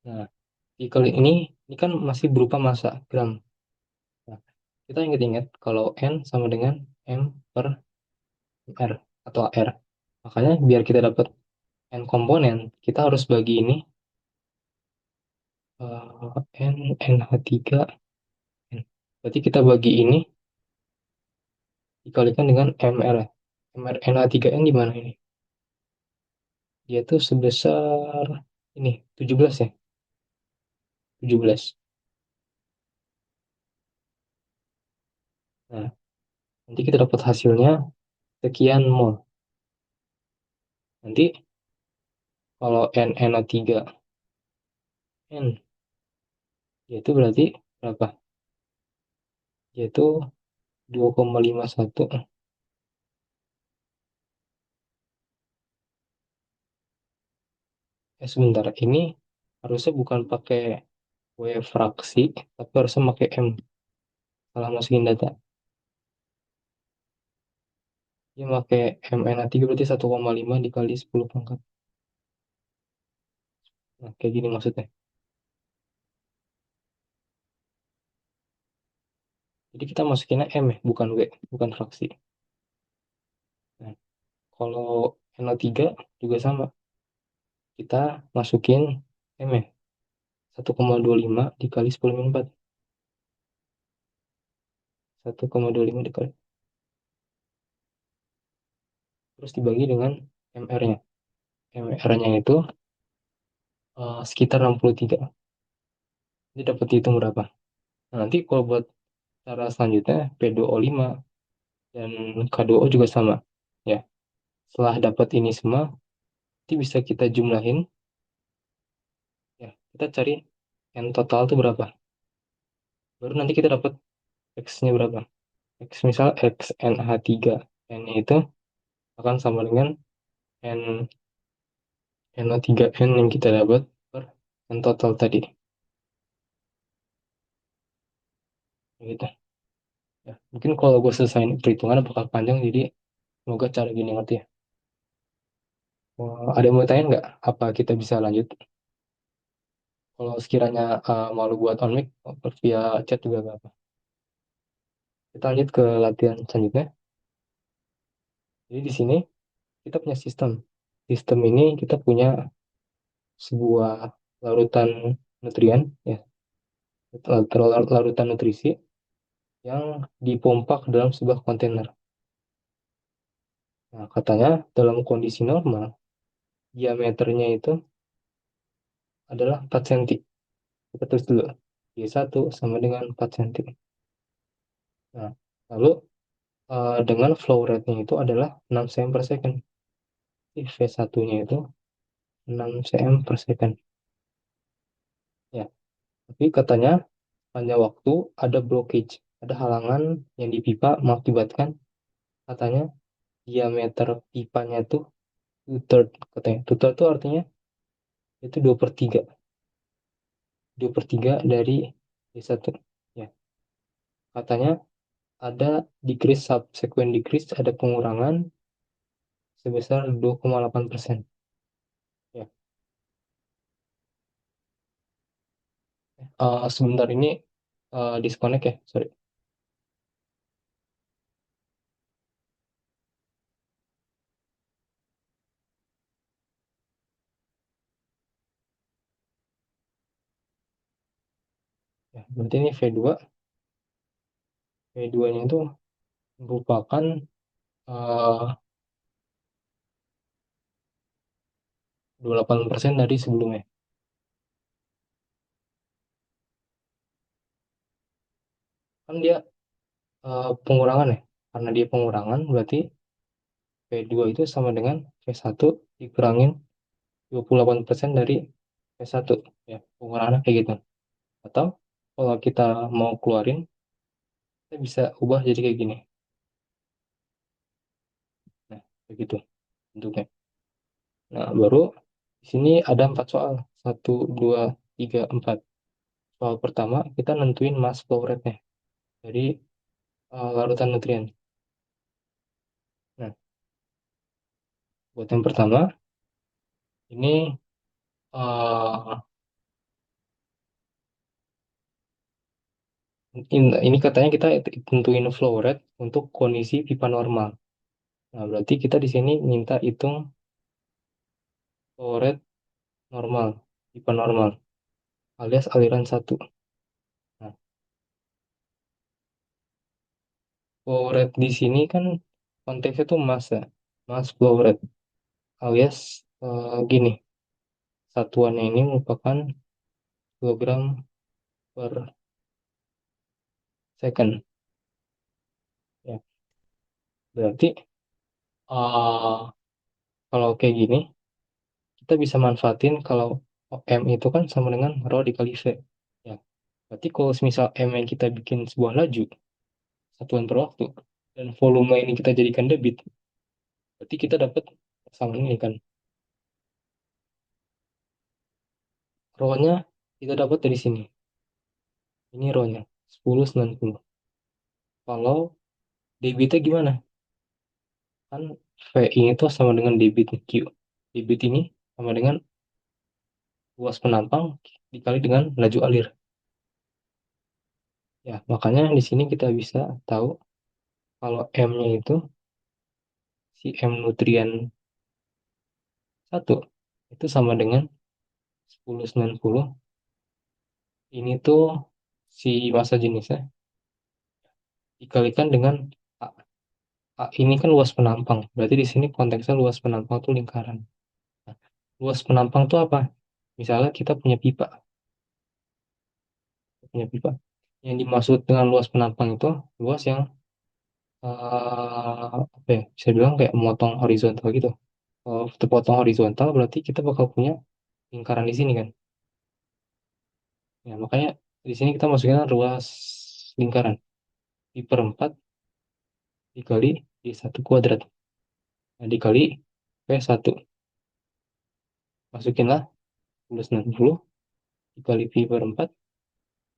Nah, dikali ini kan masih berupa massa gram. Nah, kita ingat-ingat kalau N sama dengan M per R atau R. Makanya biar kita dapat N komponen, kita harus bagi ini NH3 N. Berarti kita bagi ini dikalikan dengan MR. MR NH3N di mana ini? Dia tuh sebesar ini 17 ya. 17. Nah, nanti kita dapat hasilnya sekian mol. Nanti Kalau N NO3 N yaitu berarti berapa? Yaitu 2,51. Sebentar, ini harusnya bukan pakai W fraksi, tapi harusnya pakai M. Salah masukin data. Dia pakai MNA3 berarti 1,5 dikali 10 pangkat. Nah, kayak gini maksudnya. Jadi kita masukinnya M ya, bukan W, bukan fraksi. Nah, kalau NO3 juga sama. Kita masukin M ya, 1,25 dikali 10 min 4. 1,25 dikali. Terus dibagi dengan MR-nya. MR-nya itu sekitar 63. Jadi dapat dihitung berapa? Nah, nanti kalau buat cara selanjutnya, P2O5 dan K2O juga sama. Ya, setelah dapat ini semua, nanti bisa kita jumlahin. Ya, kita cari N total itu berapa. Baru nanti kita dapat X-nya berapa. X misal X NH3. N itu akan sama dengan N NO3N yang kita dapat per N total tadi. Gitu. Ya, mungkin kalau gue selesaiin perhitungan bakal panjang, jadi semoga cara gini ngerti ya. Ada yang mau tanya nggak? Apa kita bisa lanjut? Kalau sekiranya malu buat on mic, via chat juga nggak apa. Kita lanjut ke latihan selanjutnya. Jadi di sini kita punya sistem. Sistem ini kita punya sebuah larutan nutrien, ya, larutan nutrisi yang dipompa ke dalam sebuah kontainer. Nah, katanya dalam kondisi normal, diameternya itu adalah 4 cm. Kita tulis dulu. Y1 sama dengan 4 cm. Nah, lalu dengan flow rate-nya itu adalah 6 cm per second. V1-nya itu 6 cm per second. Ya, tapi katanya hanya waktu ada blockage, ada halangan yang di pipa mengakibatkan katanya diameter pipanya itu two-third katanya. Two-third itu artinya itu 2/3. 2/3 dari V1. Ya, katanya ada decrease, subsequent decrease, ada pengurangan sebesar 2,8%. Ya, sebentar ini disconnect ya, sorry. Ya, berarti ini V2-nya itu merupakan uh, 28% dari sebelumnya. Kan dia pengurangan ya. Karena dia pengurangan berarti V2 itu sama dengan V1 dikurangin 28% dari V1. Ya, pengurangannya kayak gitu. Atau kalau kita mau keluarin, kita bisa ubah jadi kayak gini. Nah, kayak gitu bentuknya. Nah, baru di sini ada 4 soal. Satu, 2, 3, 4. Soal pertama, kita nentuin mass flow rate-nya dari larutan nutrien. Nah, buat yang pertama, ini uh, ini katanya kita tentuin flow rate untuk kondisi pipa normal. Nah, berarti kita di sini minta hitung flow rate normal, pipa normal, alias aliran satu. Nah, flow rate di sini kan konteksnya tuh mass ya, mass flow rate, alias gini, satuannya ini merupakan kilogram per second. Ya, berarti kalau kayak gini, kita bisa manfaatin kalau M itu kan sama dengan rho dikali V. Ya, berarti kalau misal M yang kita bikin sebuah laju, satuan per waktu, dan volume ini kita jadikan debit, berarti kita dapat persamaan ini kan. Rho-nya kita dapat dari sini. Ini rho-nya, 1090. Kalau debitnya gimana? Kan V ini tuh sama dengan debit Q. Debit ini sama dengan luas penampang dikali dengan laju alir. Ya, makanya di sini kita bisa tahu kalau M-nya itu si M nutrien 1 itu sama dengan 1090. Ini tuh si massa jenisnya dikalikan dengan A. A ini kan luas penampang. Berarti di sini konteksnya luas penampang tuh lingkaran. Nah, luas penampang tuh apa? Misalnya kita punya pipa. Yang dimaksud dengan luas penampang itu luas yang apa ya? Bisa bilang kayak memotong horizontal gitu. Kalau terpotong horizontal berarti kita bakal punya lingkaran di sini kan. Ya, makanya di sini kita masukin ruas lingkaran pi per 4 dikali D1 kuadrat. Nah, dikali V1. Masukinlah 1090 dikali pi per 4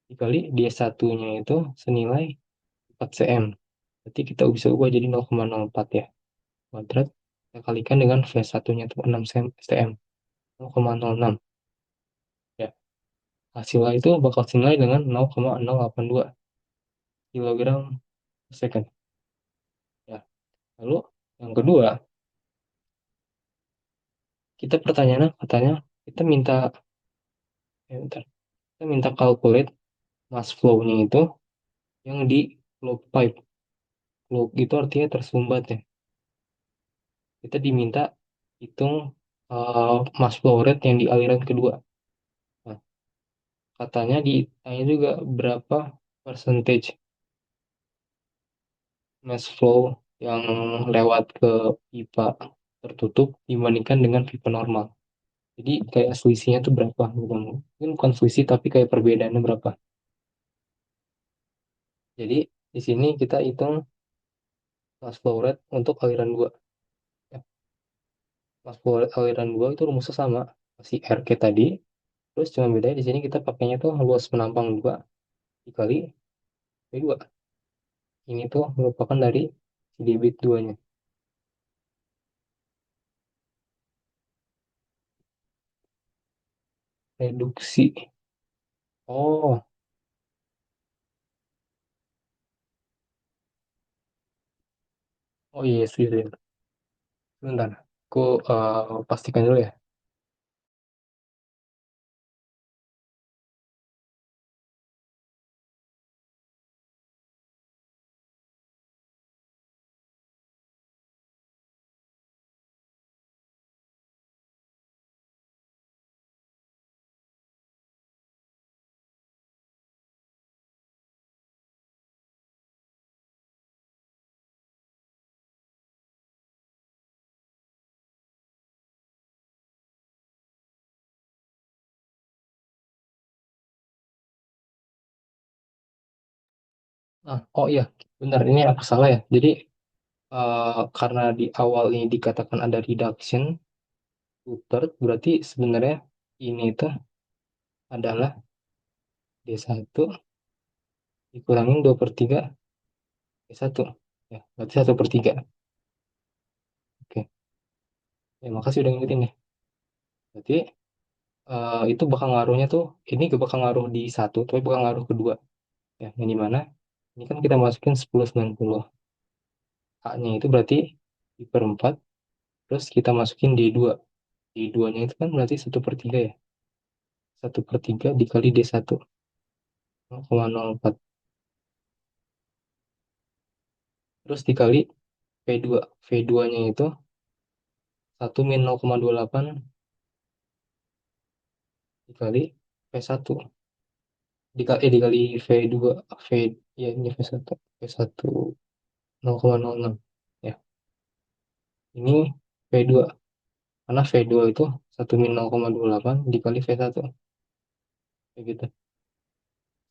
dikali D1-nya itu senilai 4 cm. Berarti kita bisa ubah jadi 0,04 ya. Kuadrat kita kalikan dengan V1-nya itu 6 cm. 0,06. Ya. Hasilnya itu bakal senilai dengan 0,082 kilogram per second. Ya. Lalu yang kedua, kita pertanyaannya katanya kita minta bentar. Kita minta calculate mass flow-nya itu yang di flow pipe. Flow itu artinya tersumbat ya. Kita diminta hitung mass flow rate yang di aliran kedua. Nah, katanya ditanya juga berapa percentage mass flow yang lewat ke pipa tertutup dibandingkan dengan pipa normal. Jadi kayak selisihnya tuh berapa? Mungkin bukan selisih tapi kayak perbedaannya berapa. Jadi di sini kita hitung mass flow rate untuk aliran 2. Ya, mass flow rate aliran 2 itu rumusnya sama, masih RK tadi. Terus cuma bedanya di sini kita pakainya tuh luas penampang 2 dikali V2. Ini tuh merupakan dari si debit 2-nya. Reduksi. Oh, oh iya, sudah. Bentar, aku pastikan dulu ya. Nah, oh iya, benar ini aku salah ya. Jadi karena di awal ini dikatakan ada reduction two-third, berarti sebenarnya ini tuh adalah D1 dikurangin 2/3 D1. Ya, berarti 1/3. Oke, ya makasih udah ngingetin ya. Berarti itu bakal ngaruhnya tuh, ini gak bakal ngaruh di satu, tapi bakal ngaruh kedua. Ya, yang dimana ini kan kita masukin 1090. A-nya itu berarti di per 4, terus kita masukin D2. D2-nya itu kan berarti 1/3 ya. 1/3 dikali D1, 0,04. Terus dikali V2. V2-nya itu 1 min 0,28 dikali V1. Dikali V2. Ya ini V1. V1 0,06. Ya, ini V2. Karena V2 itu 1 min 0,28 dikali V1. Kayak gitu.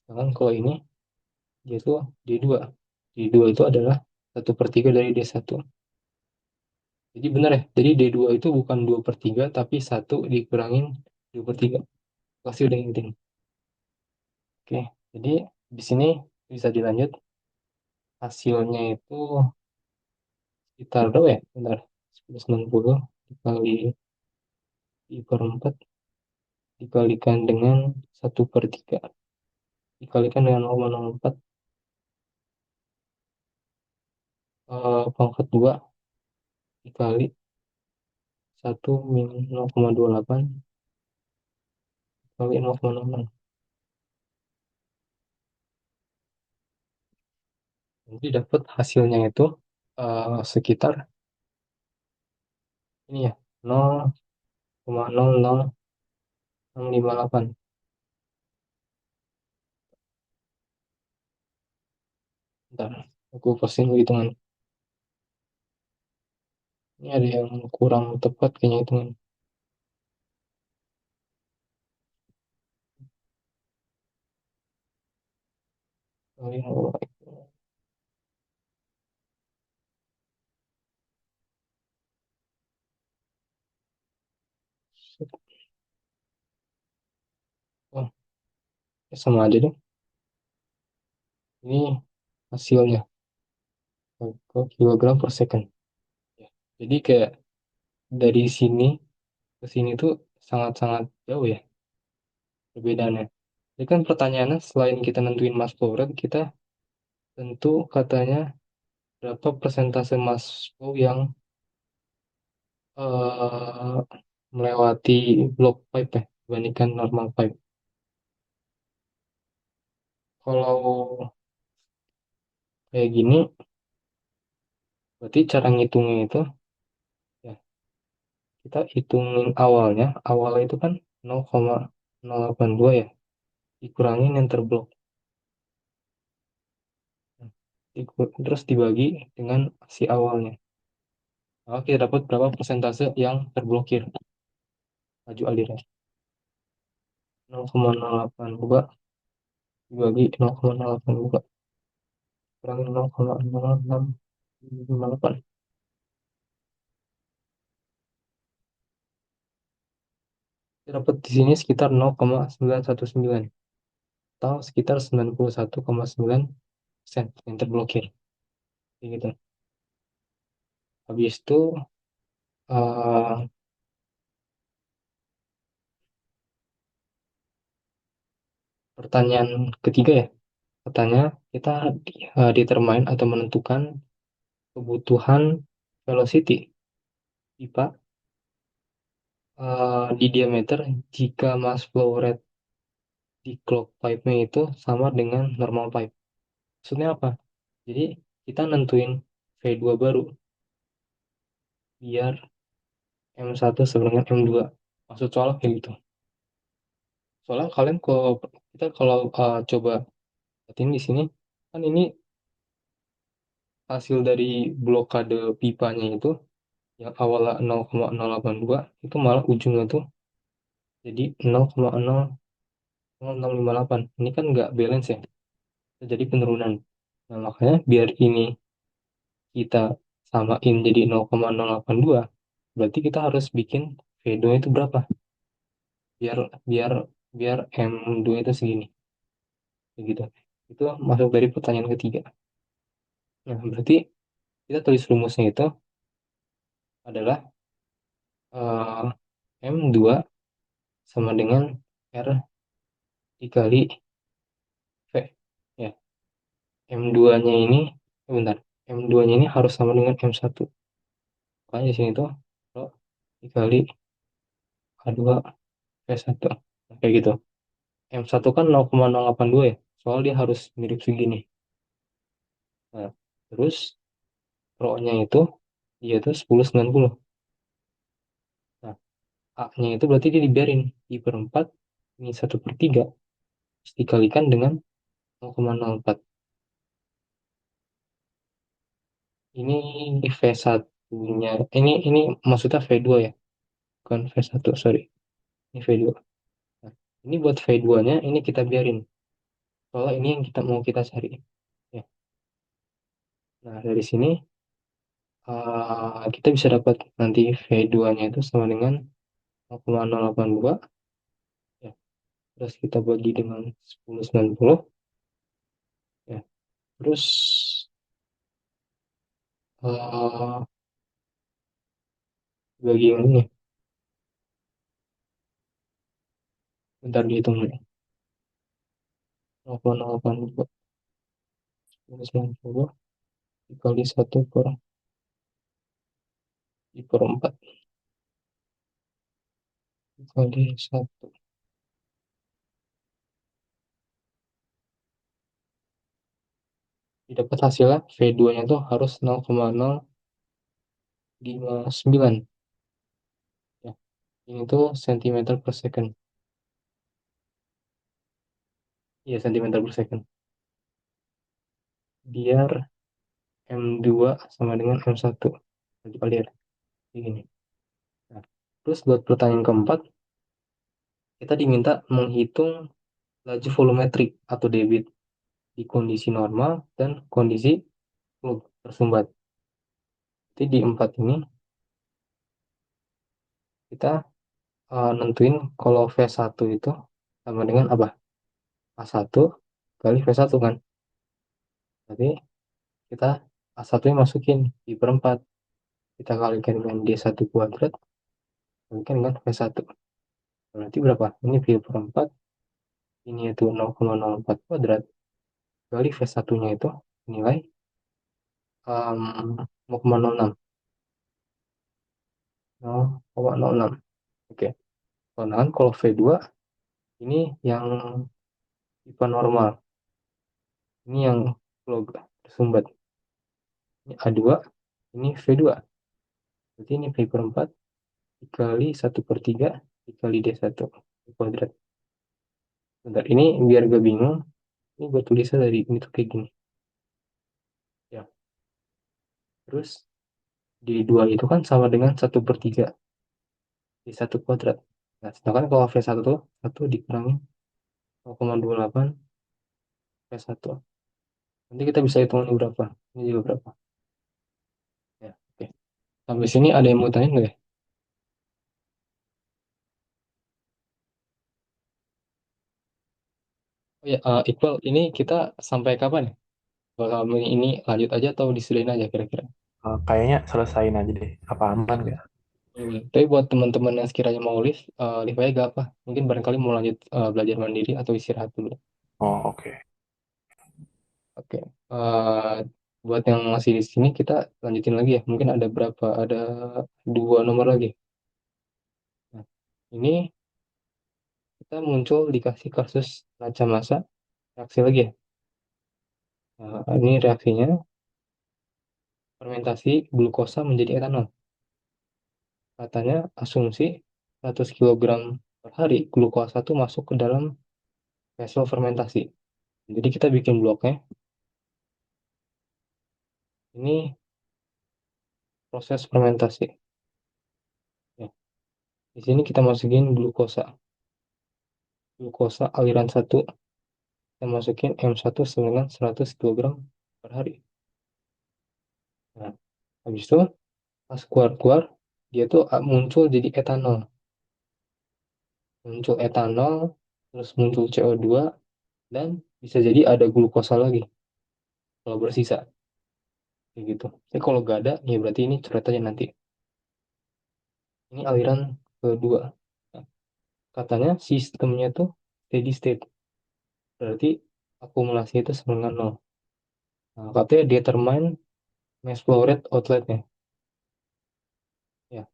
Sedangkan kalau ini dia itu D2. D2 itu adalah 1/3 dari D1. Jadi benar ya. Jadi D2 itu bukan 2/3 tapi 1 dikurangin 2/3. Pasti udah ingetin. Oke. Jadi di sini bisa dilanjut. Hasilnya itu sekitar berapa ya? Bentar. 190 dikali I per 4 dikalikan dengan 1/3 dikalikan dengan 0,04 pangkat 2 dikali 1 min 0,28 kali 0,06. Nanti dapat hasilnya itu sekitar ini ya 0,00658. Bentar, aku pusing hitungan. Ini ada yang kurang tepat kayaknya hitungan. Kali 0. Oh, ya sama aja deh. Ini hasilnya ke kilogram per second. Ya. Jadi kayak dari sini ke sini tuh sangat-sangat jauh ya perbedaannya. Jadi kan pertanyaannya selain kita nentuin mass flow rate, kita tentu katanya berapa persentase mass flow yang eh, melewati block pipe ya dibandingkan normal pipe. Kalau kayak gini, berarti cara ngitungnya itu ya kita hitungin awalnya itu kan 0,082 ya, dikurangin yang terblok. Nah, terus dibagi dengan si awalnya. Maka kita dapat berapa persentase yang terblokir laju alirnya. 0,08 dibagi 0,08 kurangi 0,0658. Kita dapat di sini sekitar 0,919 atau sekitar 91,9% yang terblokir. Kayak gitu. Habis itu eh, pertanyaan ketiga ya. Katanya kita determine atau menentukan kebutuhan velocity pipa di diameter jika mass flow rate di clog pipe-nya itu sama dengan normal pipe. Maksudnya apa? Jadi kita nentuin V2 baru biar M1 sama dengan M2. Maksud soal kayak gitu. Soalnya kalian kalau coba perhatiin di sini kan ini hasil dari blokade pipanya itu yang awalnya 0,082 itu malah ujungnya tuh jadi 0,00658. Ini kan nggak balance ya. Jadi penurunan. Nah, makanya biar ini kita samain jadi 0,082, berarti kita harus bikin V2 itu berapa? Biar biar biar M2 itu segini. Begitu. Itu masuk dari pertanyaan ketiga. Nah, berarti kita tulis rumusnya itu adalah eh, M2 sama dengan R dikali V. Ya, M2-nya ini, bentar, M2-nya ini harus sama dengan M1. Makanya di sini tuh Rho dikali K2 V1. Nah, kayak gitu. M1 kan 0,082 ya, soal dia harus mirip segini. Nah, terus Rho-nya itu dia tuh 1090. Nah, A-nya itu berarti dia dibiarin I per 4, ini 1/3, terus dikalikan dengan 0,04. Ini V1-nya, ini maksudnya V2 ya. bukan V1, sorry. Ini V2. Nah, ini buat V2-nya, ini kita biarin. Soalnya ini yang mau kita cari. Ya. Nah, dari sini kita bisa dapat nanti V2-nya itu sama dengan 0,082. Ya. Terus kita bagi dengan 1090. Ya. Terus uh, bagi yang ini. Bentar dihitung dulu. 0,082 1090 dikali 1 per 4 dikali 1. Didapat hasilnya V2-nya tuh harus 0,059. Ya. Ini tuh cm per second. Iya, cm per second. Biar M2 sama dengan M1. Nanti kali ya. Ini. Nah, terus buat pertanyaan keempat, kita diminta menghitung laju volumetrik atau debit di kondisi normal dan kondisi plug tersumbat. Jadi di 4 ini kita nentuin kalau V1 itu sama dengan apa? A1 kali V1 kan. Berarti kita A1-nya masukin di perempat. Kita kalikan dengan D1 kuadrat, kalikan dengan V1. Berarti berapa? Ini V perempat, ini itu 0,04 kuadrat, kali V1-nya itu nilai 0,06. 0,06. Oke. Sedangkan kalau V2, ini yang pipa normal. Ini yang plug tersumbat. Ini A2, ini V2. Berarti ini V per 4 dikali 1 per 3 dikali D1 kuadrat. Bentar, ini biar gak bingung, ini gue tulisnya dari ini tuh kayak gini. Ya. Terus D2 itu kan sama dengan 1 per 3 D1 kuadrat. Nah, sedangkan kalau V1 tuh 1 dikurangi 0,28 V1. Nanti kita bisa hitung ini berapa. Ini juga berapa. Ya, oke. Sampai sini ada yang mau tanya nggak ya? Oh ya, Iqbal, ini kita sampai kapan ya? Bakal ini lanjut aja atau disudahin aja kira-kira? Kayaknya selesain aja deh. Apa aman gak? Tapi buat teman-teman yang sekiranya mau live, live aja gak apa. Mungkin barangkali mau lanjut belajar mandiri atau istirahat dulu. Oh, oke. Oke. Eh, buat yang masih di sini kita lanjutin lagi ya. Mungkin ada berapa? Ada 2 nomor lagi. Nah, ini kita muncul dikasih kasus neraca massa reaksi lagi ya. Nah, ini reaksinya fermentasi glukosa menjadi etanol. Katanya asumsi 100 kg per hari glukosa itu masuk ke dalam vessel fermentasi. Jadi kita bikin bloknya. Ini proses fermentasi. Ya. Di sini kita masukin glukosa. Glukosa aliran 1. Kita masukin M1 dengan 100 kg per hari. Nah, habis itu pas keluar-keluar, dia tuh muncul jadi etanol. Muncul etanol, terus muncul CO2, dan bisa jadi ada glukosa lagi kalau bersisa. Kayak gitu. Tapi kalau nggak ada, ya berarti ini coret aja nanti. Ini aliran kedua. Nah, katanya sistemnya tuh steady state. Berarti akumulasi itu sama dengan 0. Nah, katanya determine mass flow rate outletnya. Ya,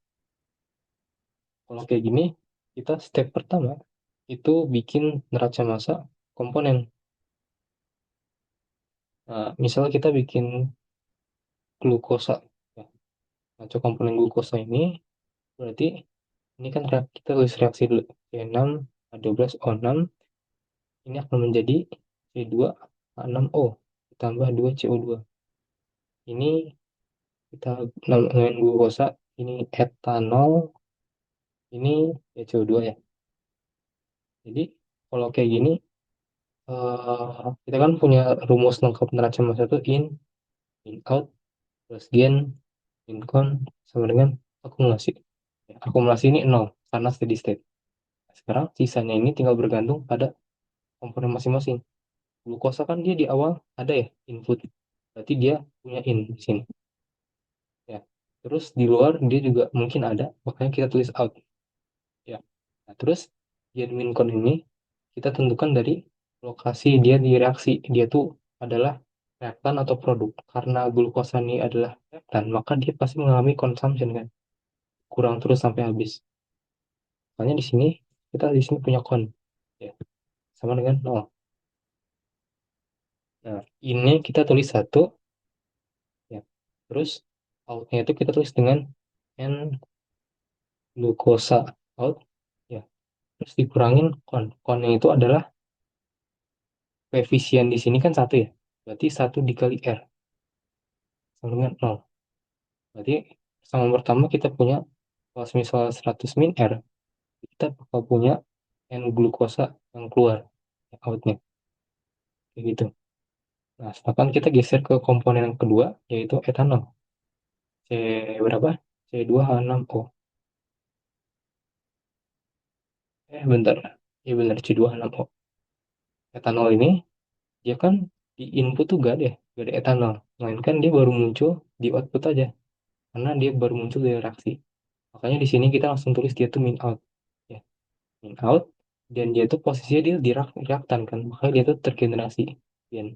kalau kayak gini, kita step pertama itu bikin neraca massa komponen. Nah, misalnya kita bikin glukosa. Ya. Nah, komponen glukosa ini berarti ini kan kita tulis reaksi dulu. C6 H12O6 ini akan menjadi C2H6O ditambah 2CO2. Ini kita namain glukosa, ini etanol, ini ya CO2 ya. Jadi kalau kayak gini, kita kan punya rumus lengkap neraca massa itu in out, plus gain, in con, sama dengan akumulasi. Ya, akumulasi ini nol karena steady state. Sekarang sisanya ini tinggal bergantung pada komponen masing-masing. Glukosa kan dia di awal ada ya input, berarti dia punya in di sini. Ya. Terus di luar dia juga mungkin ada, makanya kita tulis out. Ya. Nah, terus gain min con ini kita tentukan dari lokasi dia di reaksi. Dia tuh adalah reaktan atau produk. Karena glukosa ini adalah reaktan, maka dia pasti mengalami consumption kan, kurang terus sampai habis. Makanya di sini kita di sini punya con, ya, sama dengan nol. Nah, ini kita tulis satu, ya. Terus outnya itu kita tulis dengan n glukosa out, ya. Terus dikurangin con. Connya itu adalah koefisien di sini kan satu ya. Berarti satu dikali R sama dengan nol. Berarti sama pertama kita punya, kalau misal 100 min R, kita bakal punya N glukosa yang keluar, yang outnya. Kayak gitu. Nah, sekarang kita geser ke komponen yang kedua, yaitu etanol. C berapa? C2H6O. Bentar. Ya benar, C2H6O. Etanol ini, dia kan di input tuh gak ada etanol. Melainkan dia baru muncul di output aja. Karena dia baru muncul dari reaksi. Makanya di sini kita langsung tulis dia tuh min out. Ya, min out. Dan dia tuh posisinya dia di reaktan kan. Makanya dia tuh tergenerasi. Dan,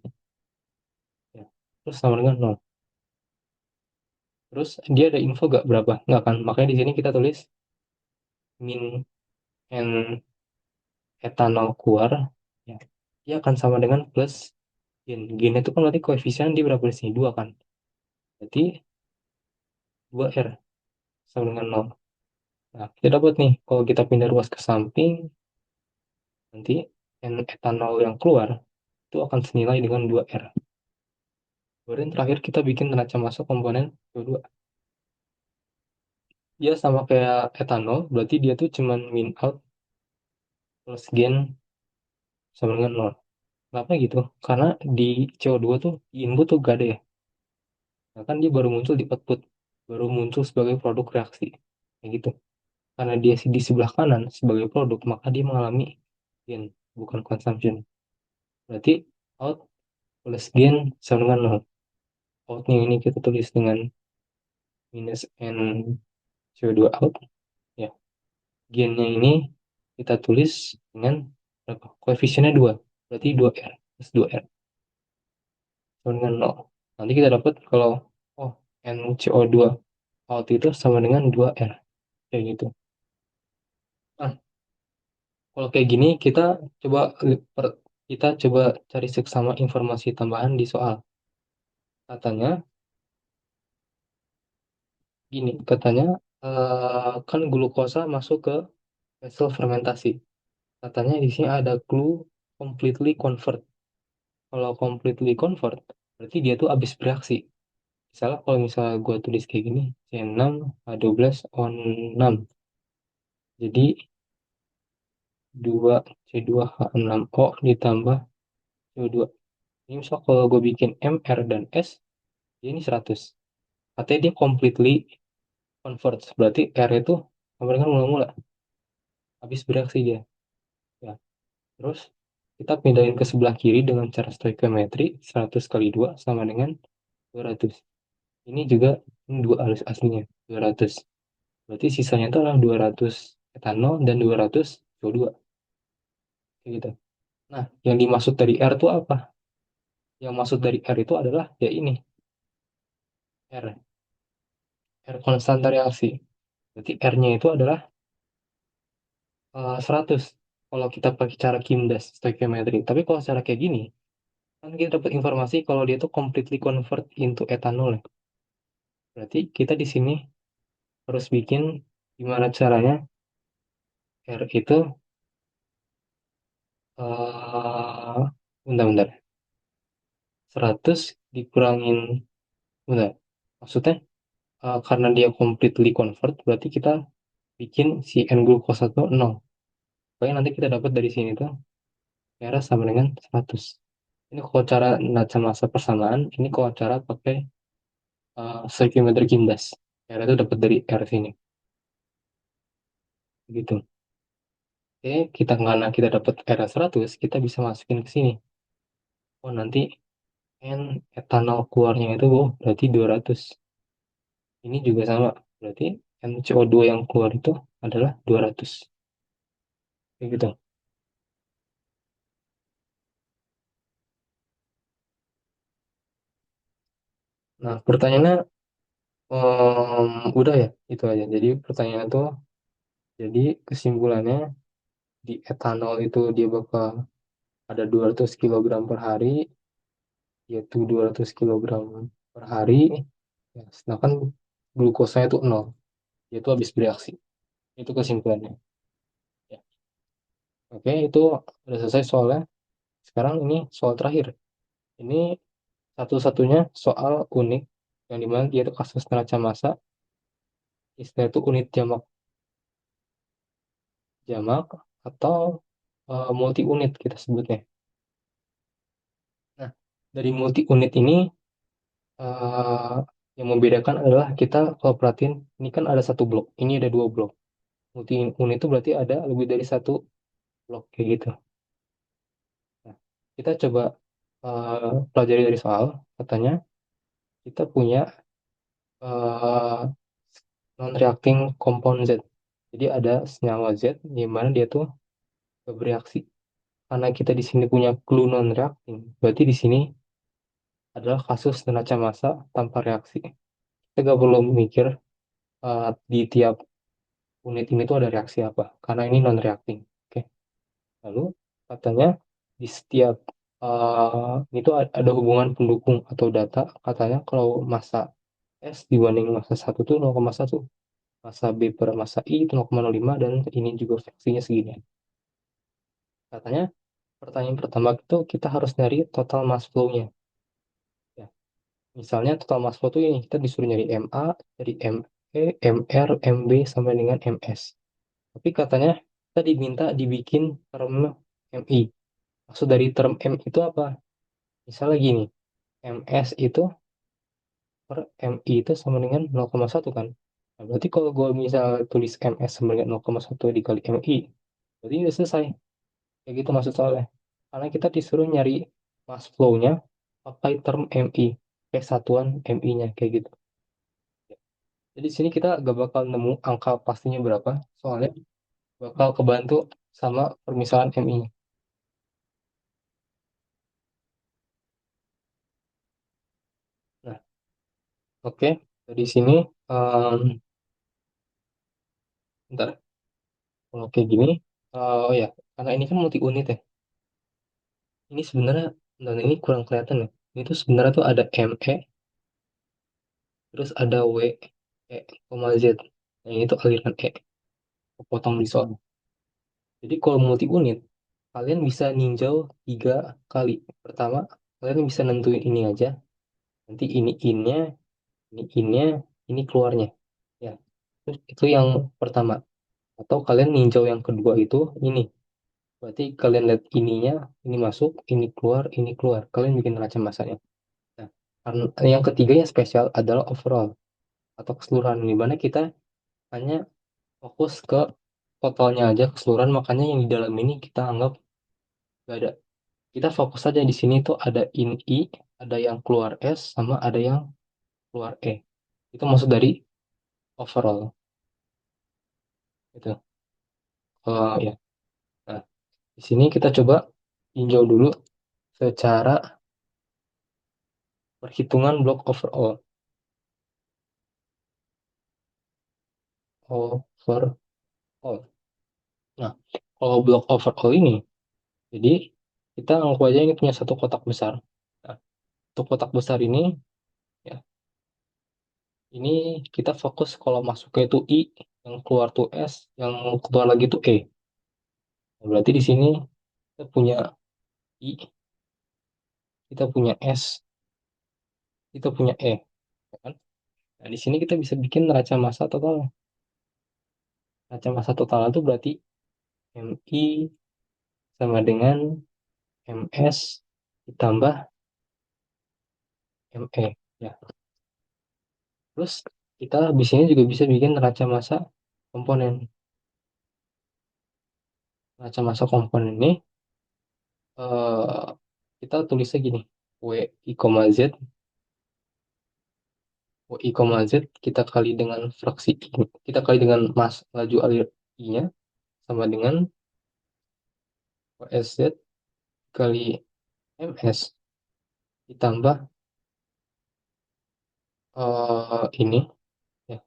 ya. Terus sama dengan nol. Terus dia ada info gak berapa? Nggak kan. Makanya di sini kita tulis min n etanol keluar. Ya. Dia akan sama dengan plus gen. Gen itu kan berarti koefisien dia berapa di sini? 2 kan. Berarti 2R sama dengan nol. Nah, kita dapat nih. Kalau kita pindah ruas ke samping, nanti n etanol yang keluar itu akan senilai dengan 2R. Kemudian terakhir kita bikin neraca masuk komponen CO2. Dia sama kayak etanol, berarti dia tuh cuman min out plus gain sama dengan nol. Kenapa gitu? Karena di CO2 tuh di input tuh gak ada ya. Nah, kan dia baru muncul di output, baru muncul sebagai produk reaksi. Kayak gitu. Karena dia di sebelah kanan sebagai produk, maka dia mengalami gain, bukan consumption. Berarti out plus gain sama dengan nol. Outnya ini kita tulis dengan minus N CO2 out. Ya. Gainnya ini kita tulis dengan berapa? Koefisiennya 2. Berarti 2R plus 2R sama dengan nol. Nanti kita dapat kalau oh NCO2 out itu sama dengan 2R. Kayak gitu. Nah, kalau kayak gini kita coba cari seksama informasi tambahan di soal. Katanya katanya kan glukosa masuk ke vessel fermentasi. Katanya di sini ada clue completely convert. Kalau completely convert, berarti dia tuh habis bereaksi. Misalnya gue tulis kayak gini, C6H12O6. Jadi 2 C2H6O ditambah CO2. Ini misal kalau gue bikin M, R, dan S, dia ini 100. Katanya dia completely converts. Berarti R itu sama dengan mula-mula. Habis bereaksi dia. Ya. Terus kita pindahin ke sebelah kiri dengan cara stoichiometry. 100 kali 2 sama dengan 200. Ini juga ini 2 arus aslinya. 200. Berarti sisanya itu adalah 200 etanol dan 200 CO2. Kayak gitu. Nah, yang dimaksud dari R itu apa? Yang maksud dari R itu adalah ya ini. R konstanta reaksi. Berarti R-nya itu adalah 100 kalau kita pakai cara Kimdas stoichiometry. Tapi kalau cara kayak gini, kan kita dapat informasi kalau dia tuh completely convert into ethanol ya. Berarti kita di sini harus bikin gimana caranya R itu bentar-bentar. 100 dikurangin bentar. Maksudnya karena dia completely convert berarti kita bikin si N glukosa itu 0. Pokoknya nanti kita dapat dari sini tuh R sama dengan 100. Ini kalau cara neraca massa persamaan, ini kalau cara pakai stoichiometry Kindas. R itu dapat dari R sini. Gitu. Oke, karena kita dapat R 100, kita bisa masukin ke sini. Oh, nanti N etanol keluarnya itu berarti 200. Ini juga sama. Berarti NCO2 yang keluar itu adalah 200. Kayak gitu. Nah, pertanyaannya udah ya, itu aja. Jadi pertanyaannya tuh, jadi kesimpulannya di etanol itu dia bakal ada 200 kilogram per hari, yaitu 200 kilogram per hari. Ya, sedangkan glukosanya itu 0, yaitu habis bereaksi. Itu kesimpulannya. Ya. Oke, itu udah selesai soalnya. Sekarang ini soal terakhir. Ini satu-satunya soal unik yang dimana dia itu kasus neraca massa, istilah itu unit jamak jamak atau multi unit kita sebutnya. Nah, dari multi unit ini eh, yang membedakan adalah kita kalau perhatiin ini kan ada satu blok, ini ada dua blok. Multi unit itu berarti ada lebih dari satu blok kayak gitu. Nah, kita coba pelajari dari soal, katanya kita punya non-reacting compound Z. Jadi ada senyawa Z di mana dia tuh gak bereaksi. Karena kita di sini punya clue non-reacting, berarti di sini adalah kasus neraca massa tanpa reaksi. Kita gak perlu mikir di tiap unit ini tuh ada reaksi apa, karena ini non-reacting. Oke. Lalu katanya di setiap ini tuh ada hubungan pendukung atau data. Katanya kalau massa S dibanding massa 1 tuh 0,1. Massa B per massa I itu 0,05 dan ini juga fraksinya segini. Katanya pertanyaan pertama itu kita harus nyari total mass flow-nya. Ya. Misalnya total mass flow itu ini kita disuruh nyari MA, dari ME, MR, MB sampai dengan MS. Tapi katanya kita diminta dibikin term MI. Maksud dari term M itu apa? Misalnya gini, MS itu per MI itu sama dengan 0,1 kan? Nah, berarti kalau gue misal tulis MS sama dengan 0,1 dikali MI, berarti udah selesai. Kayak gitu maksud soalnya. Karena kita disuruh nyari mass flow-nya pakai term MI, kayak satuan MI-nya, kayak gitu. Jadi di sini kita gak bakal nemu angka pastinya berapa, soalnya bakal kebantu sama permisalan MI-nya. Nah, oke. Dari sini, em, bentar. Kalau kayak gini, oh ya, karena ini kan multi unit ya. Ini sebenarnya, dan ini kurang kelihatan ya. Ini tuh sebenarnya tuh ada ME, terus ada W, E, koma Z. Nah, ini tuh aliran E, kepotong di soal. Jadi kalau multi unit, kalian bisa ninjau 3 kali. Pertama, kalian bisa nentuin ini aja. Nanti ini innya, ini innya, ini keluarnya. Ya, terus itu yang pertama. Atau kalian ninjau yang kedua itu ini. Berarti kalian lihat ininya, ini masuk, ini keluar, ini keluar. Kalian bikin neraca masanya. Nah, karena yang ketiga yang spesial adalah overall atau keseluruhan. Di mana kita hanya fokus ke totalnya aja keseluruhan. Makanya yang di dalam ini kita anggap gak ada. Kita fokus saja di sini tuh ada in I, ada yang keluar S, sama ada yang keluar E. Itu maksud dari overall. Gitu. Ya. Nah, di sini kita coba tinjau dulu secara perhitungan block overall. Overall. Nah, kalau block overall ini, jadi kita anggap aja ini punya satu kotak besar. Nah, untuk kotak besar ini, ya, ini kita fokus kalau masuknya itu I, yang keluar tuh S, yang keluar lagi tuh E. Nah, berarti di sini kita punya I, kita punya S, kita punya E. Ya, kan? Nah, di sini kita bisa bikin neraca massa total. Neraca massa total itu berarti MI sama dengan MS ditambah ME ya. Terus kita di sini juga bisa bikin neraca massa komponen. Neraca massa komponen ini eh, kita tulisnya gini, WI, Z, WI, Z kita kali dengan fraksi I, kita kali dengan laju alir I-nya sama dengan WSZ kali MS ditambah ini ya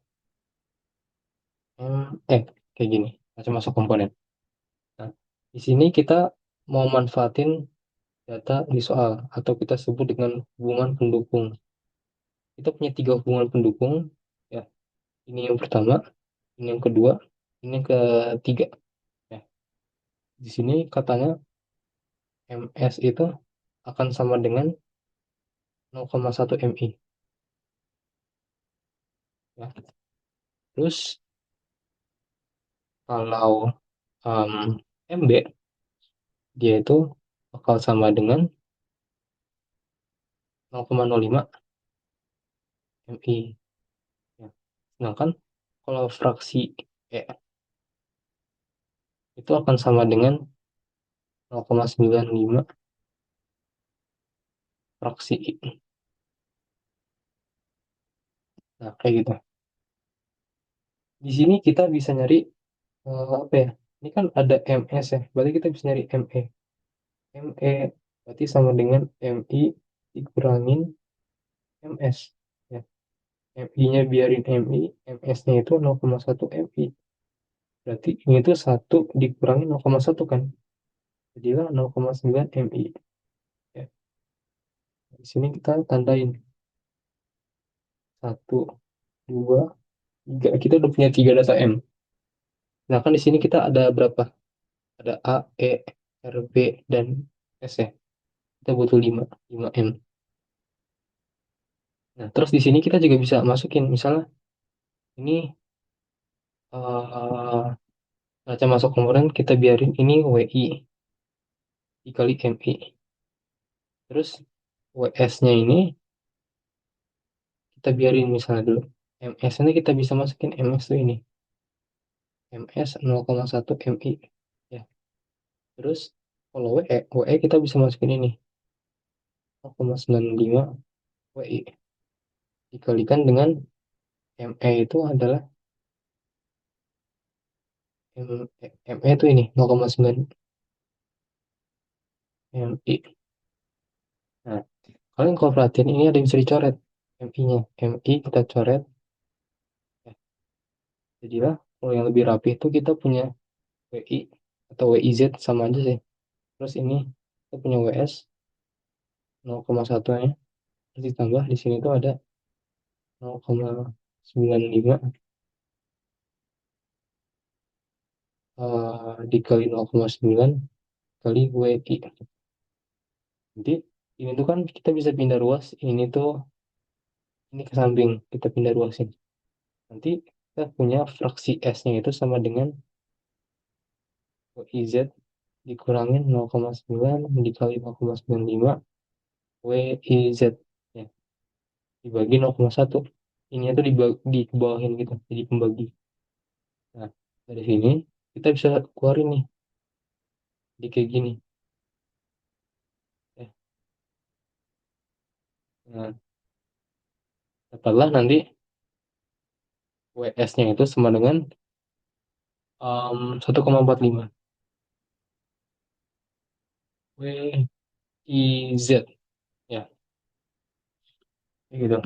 kayak gini macam masuk komponen. Nah, di sini kita mau manfaatin data di soal atau kita sebut dengan hubungan pendukung. Kita punya 3 hubungan pendukung ya. Ini yang pertama, ini yang kedua, ini yang ketiga. Ya. Di sini katanya MS itu akan sama dengan 0,1 MI. Ya. Terus kalau MB dia itu bakal sama dengan 0,05 MI. Ya. Sedangkan kalau fraksi E itu akan sama dengan 0,95 fraksi I. Nah, kayak gitu. Di sini kita bisa nyari apa ya? Ini kan ada MS ya, berarti kita bisa nyari ME. ME berarti sama dengan MI dikurangin MS. Ya. MI-nya biarin MI, MS-nya itu 0,1 MI. Berarti ini tuh 1 dikurangi 0,1 kan? Jadilah 0,9 MI. Ya. Di sini kita tandain 1, 2, 3. Kita udah punya 3 data M. Nah, kan di sini kita ada berapa? Ada A, E, R, B, dan S ya. Kita butuh 5 M. Nah, terus di sini kita juga bisa masukin, misalnya ini neraca masuk komponen kita biarin ini WI dikali MI. Terus WS-nya ini kita biarin misalnya dulu. MS ini kita bisa masukin MS tuh ini. MS 0,1 MI. Ya. Terus kalau WE kita bisa masukin ini 0,95 WI dikalikan dengan ME itu adalah ME itu ini 0,9 MI. Nah, kalian kalau perhatiin ini ada yang bisa dicoret MI-nya. MI kita coret. Ya, jadilah kalau yang lebih rapi itu kita punya WI atau WIZ sama aja sih. Terus ini kita punya WS 0,1-nya. Terus ditambah di sini tuh ada 0,95 dikali 0,9 kali WI. Jadi ini tuh kan kita bisa pindah ruas. Ini tuh ini ke samping kita pindah ruasin. Nanti kita punya fraksi S-nya itu sama dengan WIZ dikurangin 0,9 dikali 0,95 WIZ ya, dibagi 0,1. Ini tuh dibawahin gitu, jadi pembagi. Nah, dari sini kita bisa keluarin nih, di kayak gini. Ya. Nah, dapatlah nanti WS-nya itu sama dengan 1,45 WIZ ya, kayak gitu.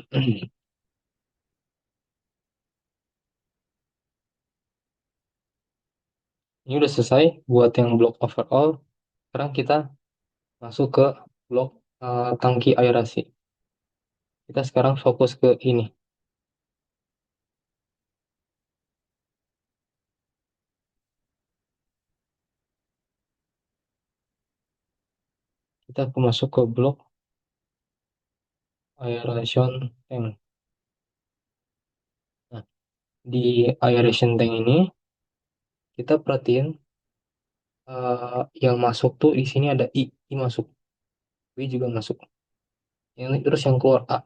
Ini udah selesai buat yang blok overall. Sekarang kita masuk ke blok tangki aerasi. Kita sekarang fokus ke ini. Kita masuk ke blok aeration tank. Nah, di aeration tank ini kita perhatiin yang masuk tuh di sini ada I masuk, W juga masuk. Ini terus yang keluar A.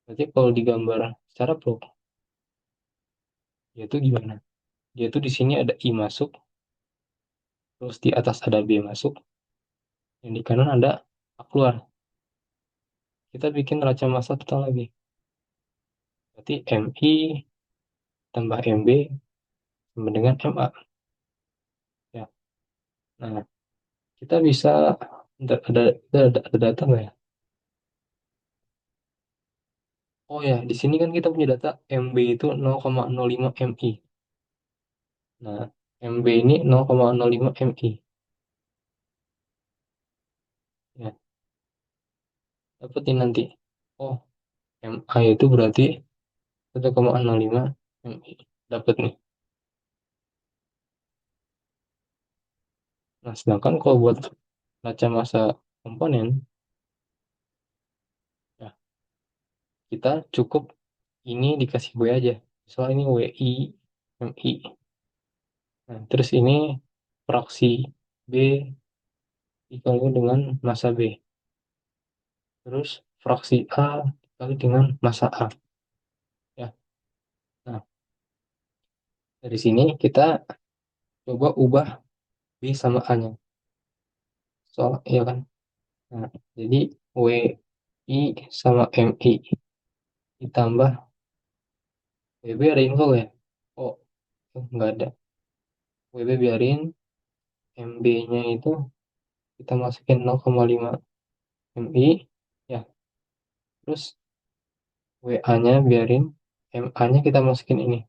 Berarti kalau digambar secara pro, dia tuh gimana? Dia tuh di sini ada I masuk, terus di atas ada B masuk, yang di kanan ada A keluar. Kita bikin neraca massa total lagi. Berarti MI tambah MB sama dengan MA. Ya. Nah, kita bisa ada data nggak ya? Oh ya, di sini kan kita punya data MB itu 0,05 MI. Nah, MB ini 0,05 MI. Ya, dapetin nanti. Oh, MA itu berarti 1,05 MI. Dapat nih. Nah, sedangkan kalau buat neraca massa komponen, ya, kita cukup ini dikasih W aja. Soal ini WI, MI. Nah, terus ini fraksi B dikali dengan massa B. Terus fraksi A dikali dengan massa A. Ya. Nah, dari sini kita coba ubah B sama A-nya. Soal, ya kan? Nah, jadi WI sama MI ditambah WB ada info ya? Oh, nggak ada. WB biarin, MB-nya itu kita masukin 0,5 MI. Ya, terus WA-nya biarin, MA-nya kita masukin ini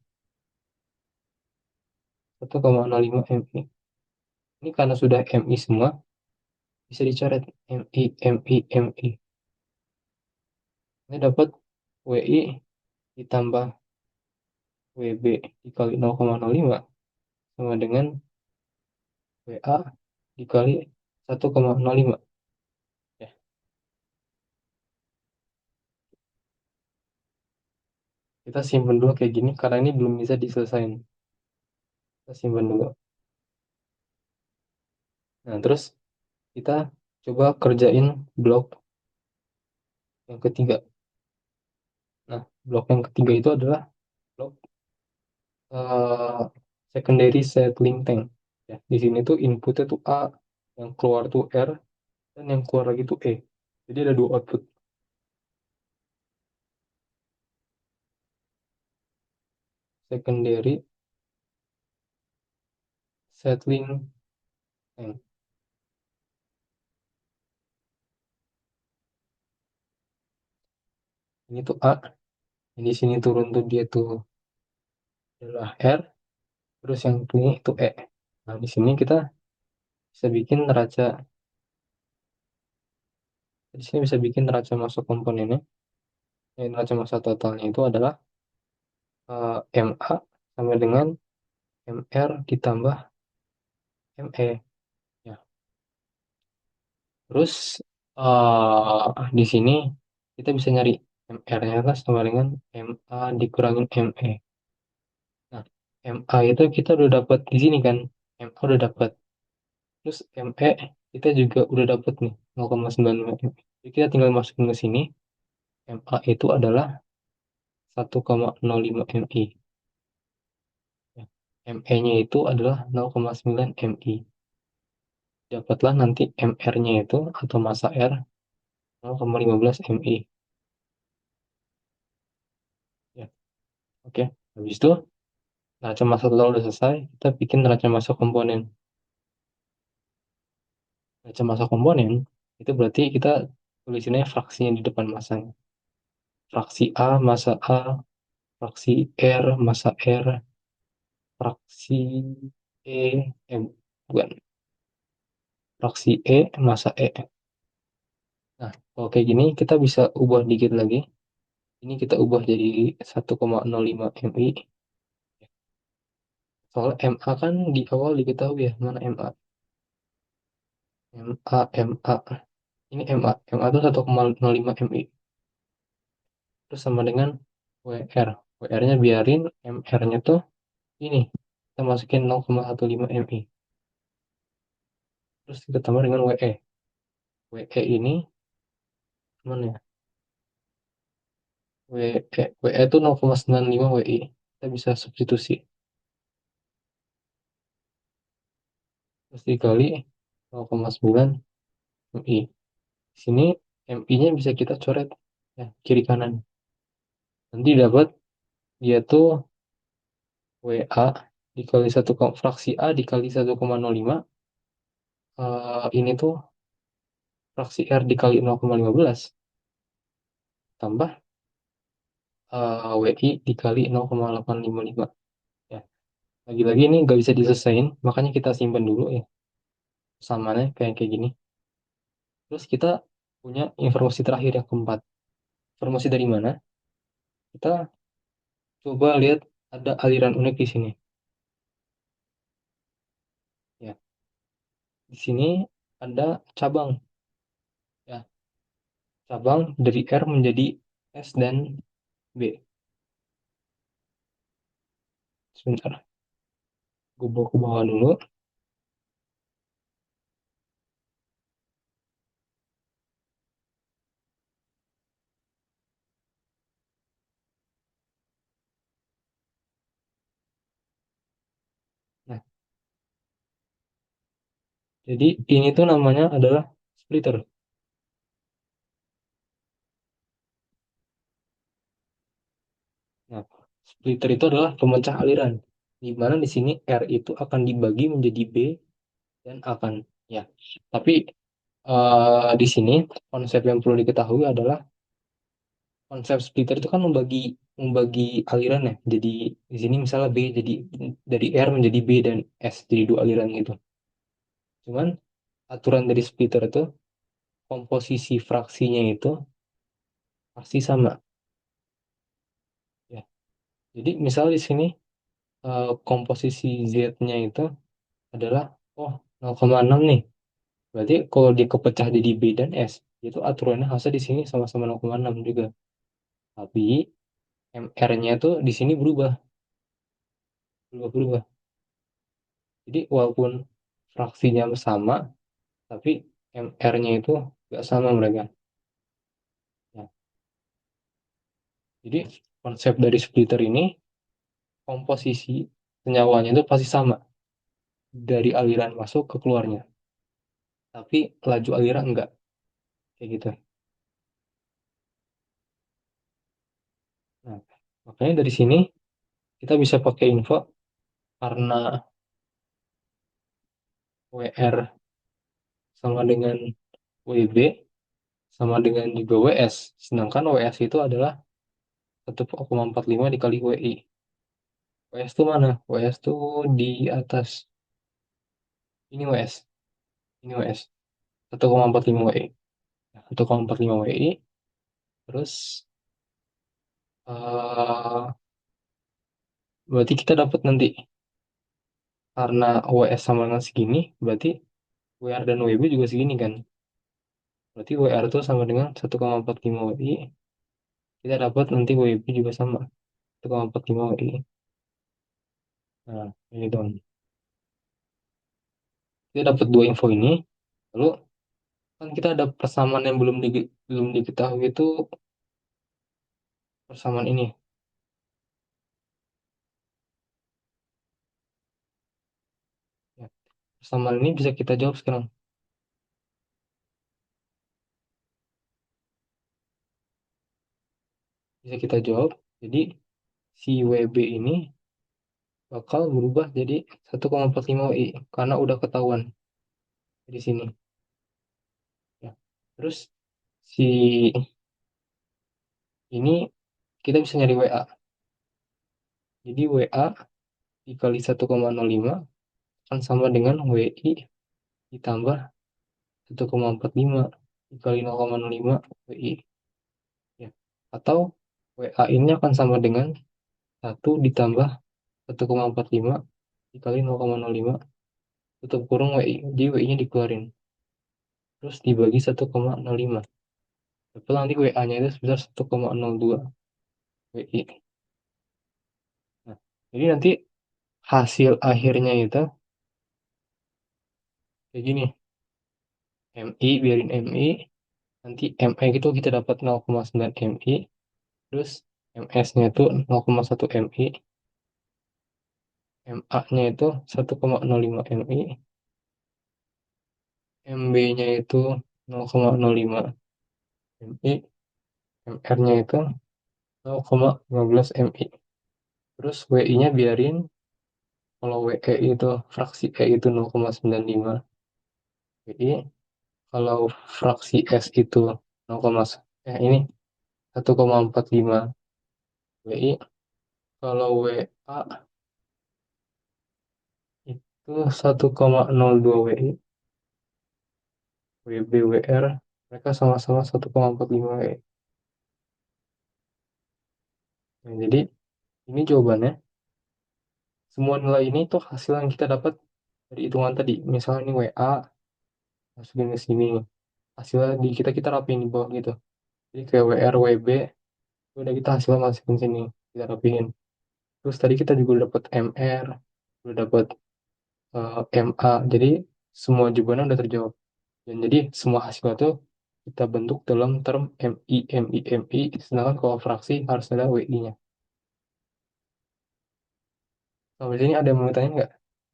1,05 MI. Ini karena sudah MI semua, bisa dicoret MI, MI, MI. Ini dapat WI ditambah WB dikali 0,05 sama dengan WA dikali 1,05. Ya, kita simpan dulu kayak gini karena ini belum bisa diselesaikan. Kita simpan dulu. Nah, terus kita coba kerjain blok yang ketiga. Nah, blok yang ketiga itu adalah blok eh, secondary settling tank. Ya, di sini tuh inputnya tuh A, yang keluar tuh R, dan yang keluar lagi tuh E. Jadi ada dua output. Secondary settling tank. Ini tuh A, ini sini turun tuh dia tuh adalah R, terus yang ini tuh E. Nah, di sini kita bisa bikin neraca, di sini bisa bikin neraca masuk komponennya. Yang neraca massa totalnya itu adalah MA sama dengan MR ditambah ME. Ya. Terus di sini kita bisa nyari MR-nya kan sama dengan MA dikurangin ME. Nah, MA itu kita udah dapat di sini kan, MA udah dapat. Terus ME kita juga udah dapat nih 0,95 ME. Jadi kita tinggal masukin ke sini. MA itu adalah 1,05 MI. Ya. ME-nya itu adalah 0,9 MI. Dapatlah nanti MR-nya itu atau massa R 0,15 MI. Ya, oke. Habis itu neraca massa total udah selesai, kita bikin neraca massa komponen. Neraca massa komponen itu berarti kita tulisinnya fraksinya di depan massanya. Fraksi A, massa A, fraksi R, massa R, fraksi E, bukan, fraksi E, massa E. Nah, kalau kayak gini kita bisa ubah dikit lagi. Ini kita ubah jadi 1,05 MI. Soal MA kan di awal diketahui ya, mana MA. MA, MA. Ini MA. MA itu 1,05 MI. Terus sama dengan WR. WR-nya biarin, MR-nya tuh ini. kita masukin 0,15 MI. Terus kita tambah dengan WE. WE ini mana ya? WE itu 0,95 WI. Kita bisa substitusi. Terus dikali 0,9 MI. Di sini MI-nya bisa kita coret ya, kiri kanan. Nanti dapat dia tuh WA dikali fraksi A dikali 1,05, ini tuh fraksi R dikali 0,15 tambah WI dikali 0,855 ya. Lagi-lagi ini nggak bisa diselesain, makanya kita simpan dulu ya samaannya kayak gini. Terus kita punya informasi terakhir yang keempat. Informasi dari mana? Kita coba lihat ada aliran unik di sini. Ya, di sini ada cabang. Ya, cabang dari R menjadi S dan B. Sebentar, gue bawa ke bawah dulu. Nah, jadi ini tuh namanya adalah splitter. Nah, splitter itu adalah pemecah aliran. Di mana di sini R itu akan dibagi menjadi B dan akan ya. Tapi di sini konsep yang perlu diketahui adalah konsep splitter itu kan membagi membagi aliran ya. Jadi di sini misalnya B jadi dari R menjadi B dan S jadi dua aliran gitu. Cuman aturan dari splitter itu komposisi fraksinya itu pasti sama ya. Jadi misal di sini komposisi Z-nya itu adalah 0,6 nih. Berarti kalau dia kepecah jadi B dan S, itu aturannya harusnya di sini sama-sama 0,6 juga. Tapi MR-nya itu di sini berubah. Jadi walaupun fraksinya sama, tapi MR-nya itu nggak sama mereka. Ya. Jadi konsep dari splitter ini, komposisi senyawanya itu pasti sama dari aliran masuk ke keluarnya. Tapi laju aliran enggak, kayak gitu. Nah, makanya dari sini kita bisa pakai info karena WR sama dengan WB sama dengan juga WS. Sedangkan WS itu adalah 1,45 dikali WI. WS itu mana? WS itu di atas. Ini WS. Ini WS. 1,45 WI. 1,45 WI. Terus berarti kita dapat nanti karena WS sama dengan segini, berarti WR dan WB juga segini kan. Berarti WR itu sama dengan 1,45 WI. Kita dapat nanti WB juga sama 1,45 WI. Nah, ini dong. Kita dapat dua info ini. Lalu kan kita ada persamaan yang belum diketahui itu persamaan ini. Ya, persamaan ini bisa kita jawab sekarang. Bisa kita jawab. Jadi si WB ini bakal berubah jadi 1,45 WI karena udah ketahuan di sini. Ya. Terus si ini kita bisa nyari WA. Jadi WA dikali 1,05 kan sama dengan WI ditambah 1,45 dikali 0,05 WI. Ya. Atau WA ini akan sama dengan 1 ditambah 1,45 dikali 0,05 tutup kurung WI. Jadi WI-nya dikeluarin. Terus dibagi 1,05. Betul nanti WA-nya itu sebesar 1,02 WI. Nah, jadi nanti hasil akhirnya itu kayak gini. MI, biarin MI. Nanti ME itu kita dapat 0,9 MI. Terus MS-nya itu 0,1 MI. MA-nya itu 1,05 MI. MB-nya itu 0,05 MI. MR-nya itu 0,15 MI. Terus WI-nya biarin, kalau WE itu fraksi E itu 0,95 WI, kalau fraksi S itu 0, ini 1,45 WI, kalau WA itu 1,02 WI, WB, WR mereka sama-sama 1,45 WI. Nah, jadi ini jawabannya. Semua nilai ini tuh hasil yang kita dapat dari hitungan tadi. Misalnya ini WA masukin ke sini. Hasilnya di kita rapiin di bawah gitu. Jadi kayak WR, WB udah kita hasilnya masukin sini, kita rapiin. Terus tadi kita juga udah dapat MR, udah dapat MA. Jadi semua jawabannya udah terjawab. Dan jadi semua hasilnya tuh kita bentuk dalam term MI, MI, MI. Sedangkan kalau fraksi harus ada WI-nya. Sampai sini ada yang mau tanya nggak?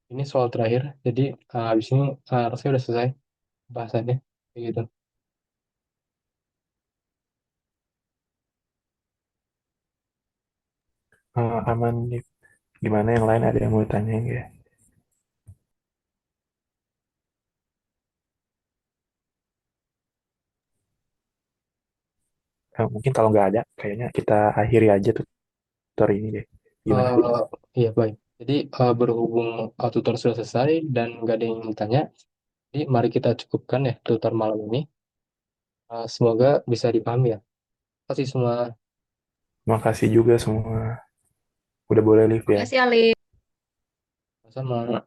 Ini soal terakhir. Jadi habis ini rasanya udah selesai bahasannya. Kayak gitu. Aman nih. Gimana yang lain, ada yang mau tanya nggak? Mungkin kalau nggak ada, kayaknya kita akhiri aja tutor ini deh. Gimana? Iya, baik. Jadi berhubung tutor sudah selesai dan nggak ada yang mau tanya, jadi mari kita cukupkan ya tutor malam ini. Semoga bisa dipahami ya. Terima kasih semua. Makasih juga semua. Udah boleh live ya. Makasih, Ali. Sama.